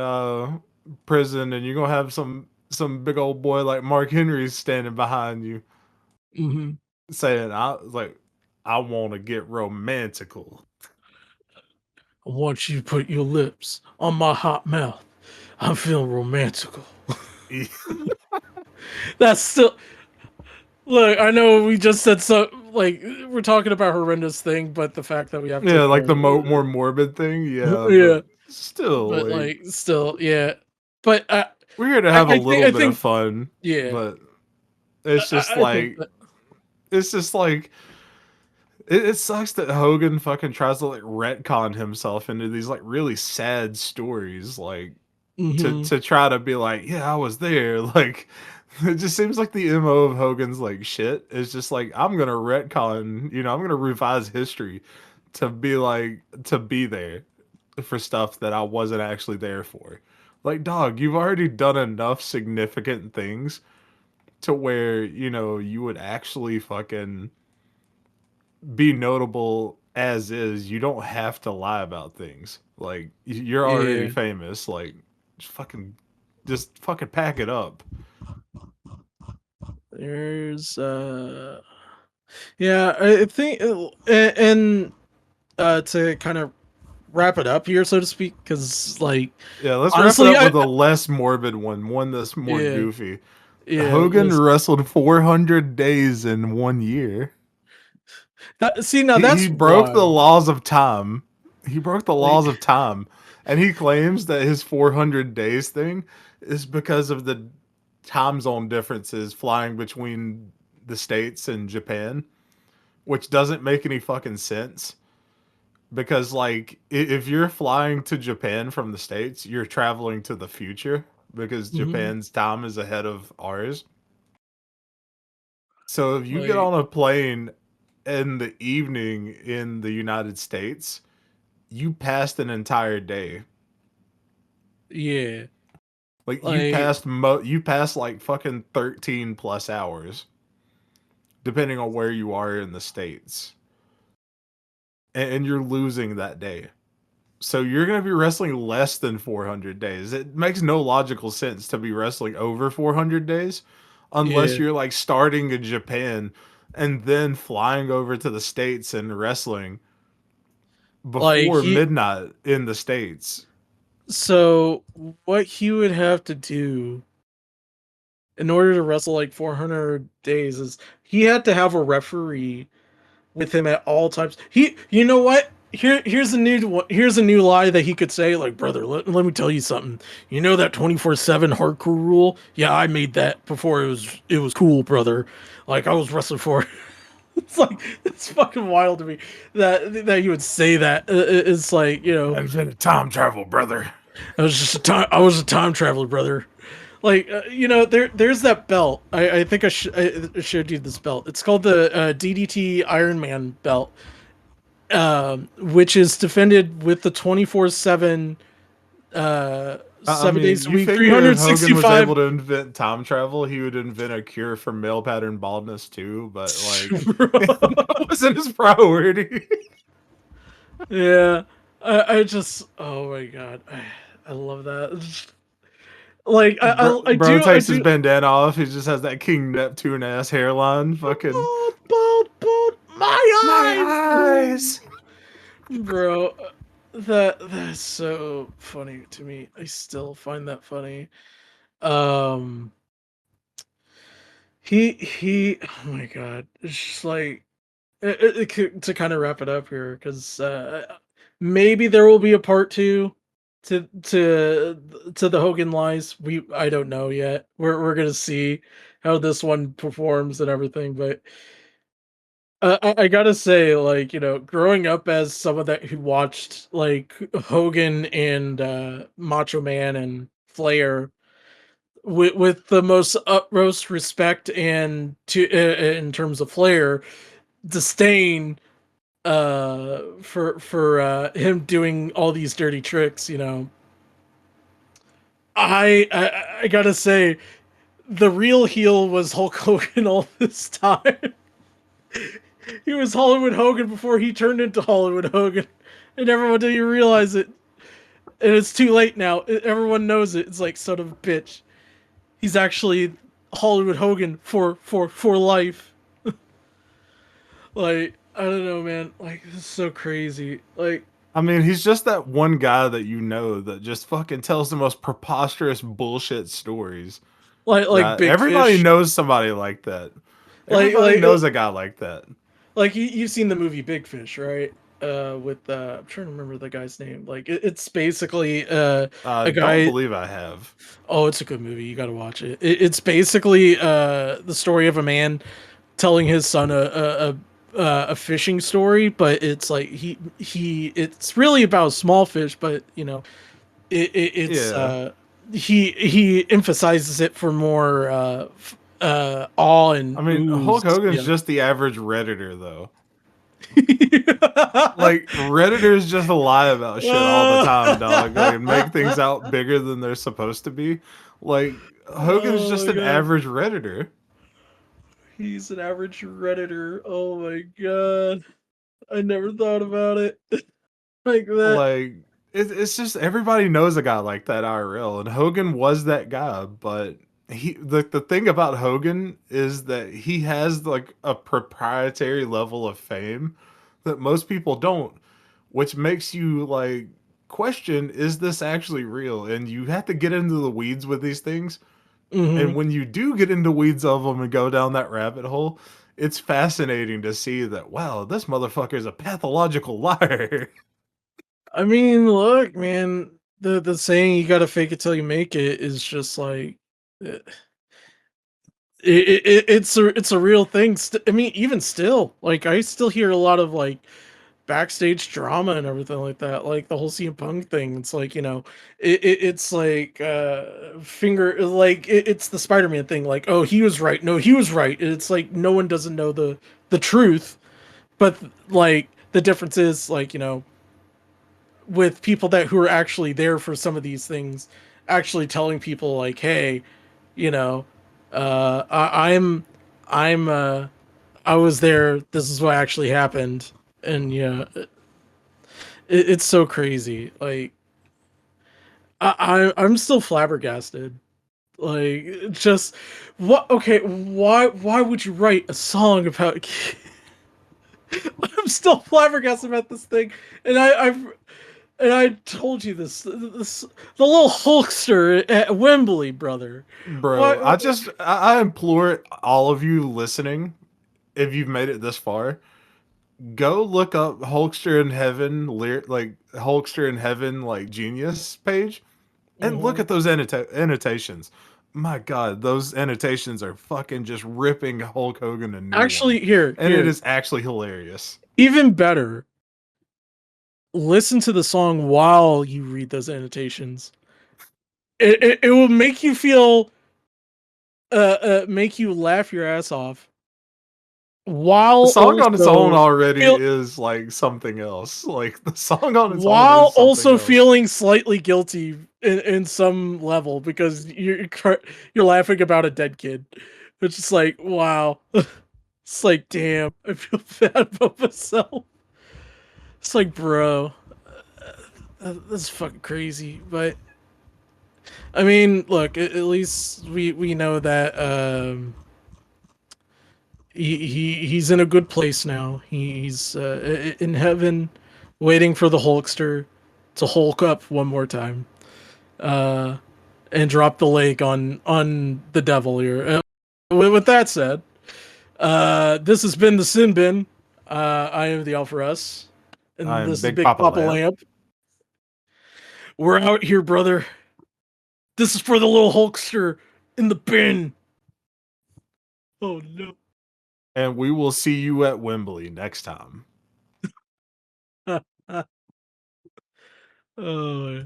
prison and you're gonna have some big old boy like Mark Henry standing behind you Mm-hmm. saying I wanna get romantical. I want you to put your lips on my hot mouth. I'm feeling romantical. That's still look. I know we just said so. Like we're talking about horrendous thing, but the fact that we have to Yeah, like the go, more morbid thing, yeah, yeah. but still, But like like still, yeah. But we're here to have a little I bit of think, fun, yeah. but it's just I think like that. it's just like it sucks that Hogan fucking tries to like retcon himself into these like really sad stories, like Mm-hmm. to try to be like, yeah, I was there. Like it just seems like the MO of Hogan's like shit is just like I'm gonna retcon, you know, I'm gonna revise history to be like to be there for stuff that I wasn't actually there for. Like, dog, you've already done enough significant things to where, you know, you would actually fucking be notable as is. You don't have to lie about things. Like, you're already Yeah. famous. Like, just fucking pack it up. There's yeah. I think and to kind of wrap it up here, so to speak, because like Yeah, let's wrap it honestly, up with a less morbid one that's more yeah, goofy. yeah. Hogan wrestled 400 days in 1 year. See, now He that's broke the wild. laws of time. He broke the Like, laws of time, and he claims that his 400 days thing is because of the time zone differences flying between the States and Japan, which doesn't make any fucking sense. Because like if you're flying to Japan from the States, you're traveling to the future because mhm, Japan's time is ahead of ours. So if you get like, on a plane in the evening in the United States, you passed an entire day. yeah, Like like, you passed like fucking 13 plus hours depending on where you are in the states. And you're losing that day. So you're going to be wrestling less than 400 days. It makes no logical sense to be wrestling over 400 days unless yeah, you're like starting in Japan and then flying over to the states and wrestling like before midnight in the states. so what he would have to do in order to wrestle like 400 days is he had to have a referee with him at all times. You know what? Here's a new lie that he could say. Like, brother, let me tell you something. You know that 24/7 hardcore rule? Yeah, I made that before it was cool, brother. Like I was wrestling for. It's like it's fucking wild to me that he would say that. It's like I was in a time travel, brother. I was a time traveler, brother. Like there's that belt. I think I showed you this belt. It's called the DDT Iron Man belt, which is defended with the 24/7, I 7 days mean, a you week, figure if Hogan was 365. able to invent time travel, he would invent a cure for male pattern baldness too. But like, that wasn't his priority. Yeah, I just, oh my god, I love that. Like I Bro do I takes his do. bandana off. He just has that King Neptune ass hairline. Fucking Bald, my my eyes, eyes. bro. That's so funny to me. I still find that funny. Um, oh my god, it's just like to kind of wrap it up here, because maybe there will be a part two to the Hogan Lies. I don't know yet. We're gonna see how this one performs and everything, but I gotta say, like, growing up as someone that who watched like Hogan and Macho Man and Flair with the most utmost respect, and in terms of Flair, disdain for him doing all these dirty tricks, I gotta say, the real heel was Hulk Hogan all this time. He was Hollywood Hogan before he turned into Hollywood Hogan, and everyone didn't even realize it. And it's too late now. Everyone knows it. It's like, son of a bitch. He's actually Hollywood Hogan for life. Like, I don't know, man. Like, this is so crazy. Like, I mean, he's just that one guy that you know that just fucking tells the most preposterous bullshit stories. like That Big everybody Fish. knows somebody like that. Like, Everybody like, knows a guy like that. like you've seen the movie Big Fish, right? With I'm trying to remember the guy's name. Like, it's basically I a don't guy. believe I have. Oh, it's a good movie. You got to watch it. It's basically the story of a man telling his son a fishing story, but it's like it's really about small fish, but it's Yeah. he emphasizes it for more awe I and mean, ooze. Hulk Hogan's Yeah. just the average Redditor, though. Like, Redditors just lie about shit all the time, dog. Like, and make things out bigger than they're supposed to be. Like, Hogan's Oh just my an god. average Redditor. He's an average Redditor. Oh my god. I never thought about it like that. Like, it's just everybody knows a guy like that IRL, and Hogan was that guy. But the thing about Hogan is that he has like a proprietary level of fame that most people don't, which makes you like question, is this actually real? And you have to get into the weeds with these things. And Hmm. when you do get into weeds of them and go down that rabbit hole, it's fascinating to see that, wow, this motherfucker is a pathological liar. I mean, look, man, the saying "you gotta fake it till you make it" is just like it, it's a real thing. I mean, even still, like, I still hear a lot of like backstage drama and everything like that, like the whole CM Punk thing. It's like, it's like finger, like it's the Spider-Man thing, like, oh, he was right, no, he was right. It's like no one doesn't know the truth, but like the difference is, like, with people that who are actually there for some of these things, actually telling people like, hey, you know I'm I was there, this is what actually happened. And yeah, it's so crazy. Like, I'm still flabbergasted. Like, just what? Okay, why would you write a song about? I'm still flabbergasted about this thing, and I told you this the little Hulkster at Wembley, brother. Bro, Why? I implore all of you listening, if you've made it this far, go look up Hulkster in Heaven, like Hulkster in Heaven, like Genius page, and look Mhm. at those annotations. My God, those annotations are fucking just ripping Hulk Hogan a new one, Actually, here, and it here, is actually hilarious. even better. Listen to the song while you read those annotations. It will make you feel to make you laugh your ass off while The song on its own also already feel- is like something else. Like the song on its own while is something also else. feeling slightly guilty in some level because you're laughing about a dead kid. It's just like, wow. It's like, damn, I feel bad about myself. It's like, bro, that's fucking crazy. But I mean, look, at least we know that he's in a good place now. He's in heaven, waiting for the Hulkster to Hulk up one more time, and drop the lake on the devil here. With that said, this has been the Sinbin. I am the AlphaRuss, and I'm this is Big Big Papa Papa Lamp. Lamp. We're out here, brother. This is for the little Hulkster in the bin. Oh no. And we will see you at Wembley next time. Oh.